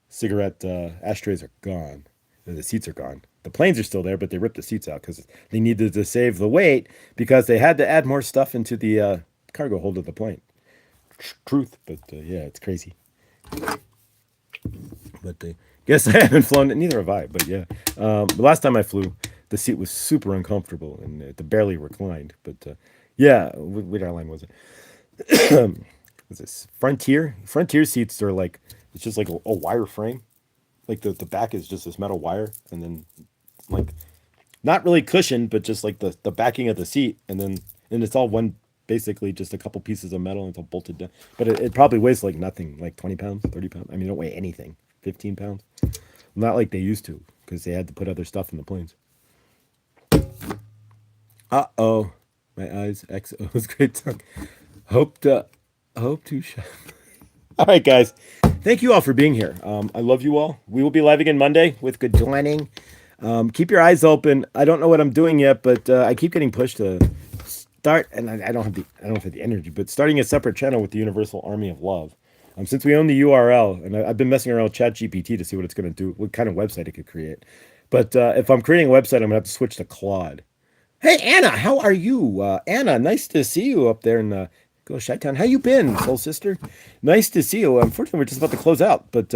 cigarette ashtrays are gone. The seats are gone. The planes are still there, but they ripped the seats out because they needed to save the weight because they had to add more stuff into the cargo hold of the plane. Truth, but yeah, it's crazy. But guess I haven't flown it. Neither have I. But yeah, the last time I flew, the seat was super uncomfortable and it barely reclined. But yeah, what airline was it? Was this Frontier? Frontier seats are like it's just like a wire frame. Like the back is just this metal wire, and then like not really cushioned, but just like the backing of the seat, and it's all one basically just a couple pieces of metal and it's all bolted down. But it probably weighs like nothing, like 20 pounds, 30 pounds. I mean, it don't weigh anything, 15 pounds. Not like they used to, because they had to put other stuff in the planes. Uh-oh. My eyes, XO's great tongue. Hope to, hope to shut. All right, guys. Thank you all for being here. I love you all. We will be live again Monday with good joining. Keep your eyes open. I don't know what I'm doing yet, but I keep getting pushed to start, and I don't have the energy, but starting a separate channel with the Universal Army of Love. Since we own the URL, and I've been messing around with ChatGPT to see what it's going to do, what kind of website it could create. But if I'm creating a website, I'm going to have to switch to Claude. Hey, Anna, how are you? Anna, nice to see you up there in Go Chi-Town. How you been, soul sister? Nice to see you. Unfortunately, we're just about to close out, but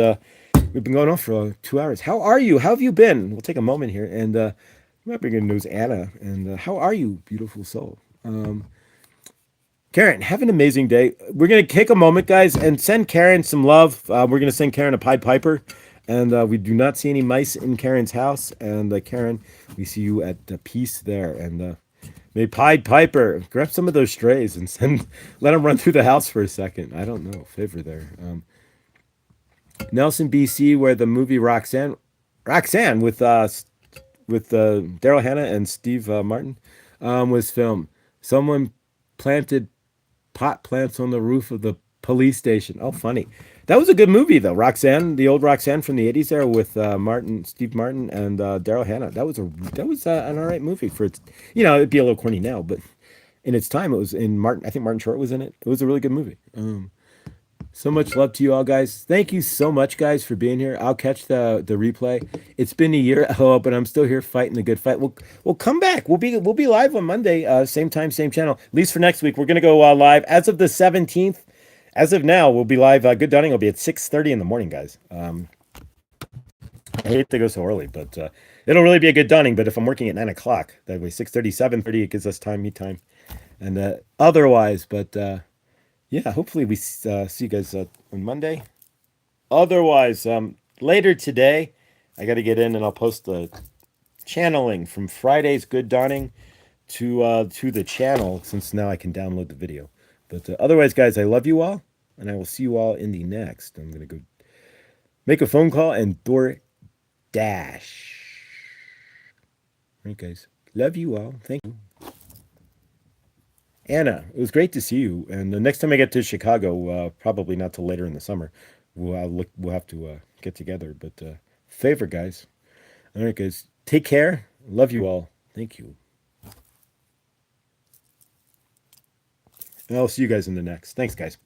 we've been going on for 2 hours. How are you? How have you been? We'll take a moment here, and we might bring in news, Anna. And how are you, beautiful soul? Karen, have an amazing day. We're going to take a moment, guys, and send Karen some love. We're going to send Karen a Pied Piper. And we do not see any mice in Karen's house. And Karen, we see you at peace there. And may Pied Piper grab some of those strays and let them run through the house for a second. I don't know. Favor there. Nelson, BC, where the movie Roxanne with Daryl Hannah and Steve Martin was filmed. Someone planted pot plants on the roof of the police station. Oh, funny. That was a good movie, though. Roxanne, the old Roxanne from the '80s, there with Steve Martin, and Daryl Hannah. That was an all right movie for its. It'd be a little corny now, but in its time, it was in Martin. I think Martin Short was in it. It was a really good movie. So much love to you all, guys. Thank you so much, guys, for being here. I'll catch the replay. It's been a year, but I'm still here fighting the good fight. We'll come back. We'll be live on Monday, same time, same channel. At least for next week, we're gonna go live as of the 17th. As of now, we'll be live. Good Dunning will be at 6:30 in the morning, guys. I hate to go so early, but it'll really be a good Dunning. But if I'm working at 9 o'clock, that way 6:30, 7:30, it gives us me time, and otherwise, but. Yeah, hopefully we see you guys on Monday. Otherwise, later today, I got to get in and I'll post the channeling from Friday's Good Dawning to the channel, since now I can download the video. But otherwise, guys, I love you all, and I will see you all in the next. I'm gonna go make a phone call and door dash. All right, guys, love you all. Thank you. Anna, it was great to see you. And the next time I get to Chicago, probably not till later in the summer, we'll have to get together. But favor, guys. All right, guys. Take care. Love you all. Thank you. And I'll see you guys in the next. Thanks, guys.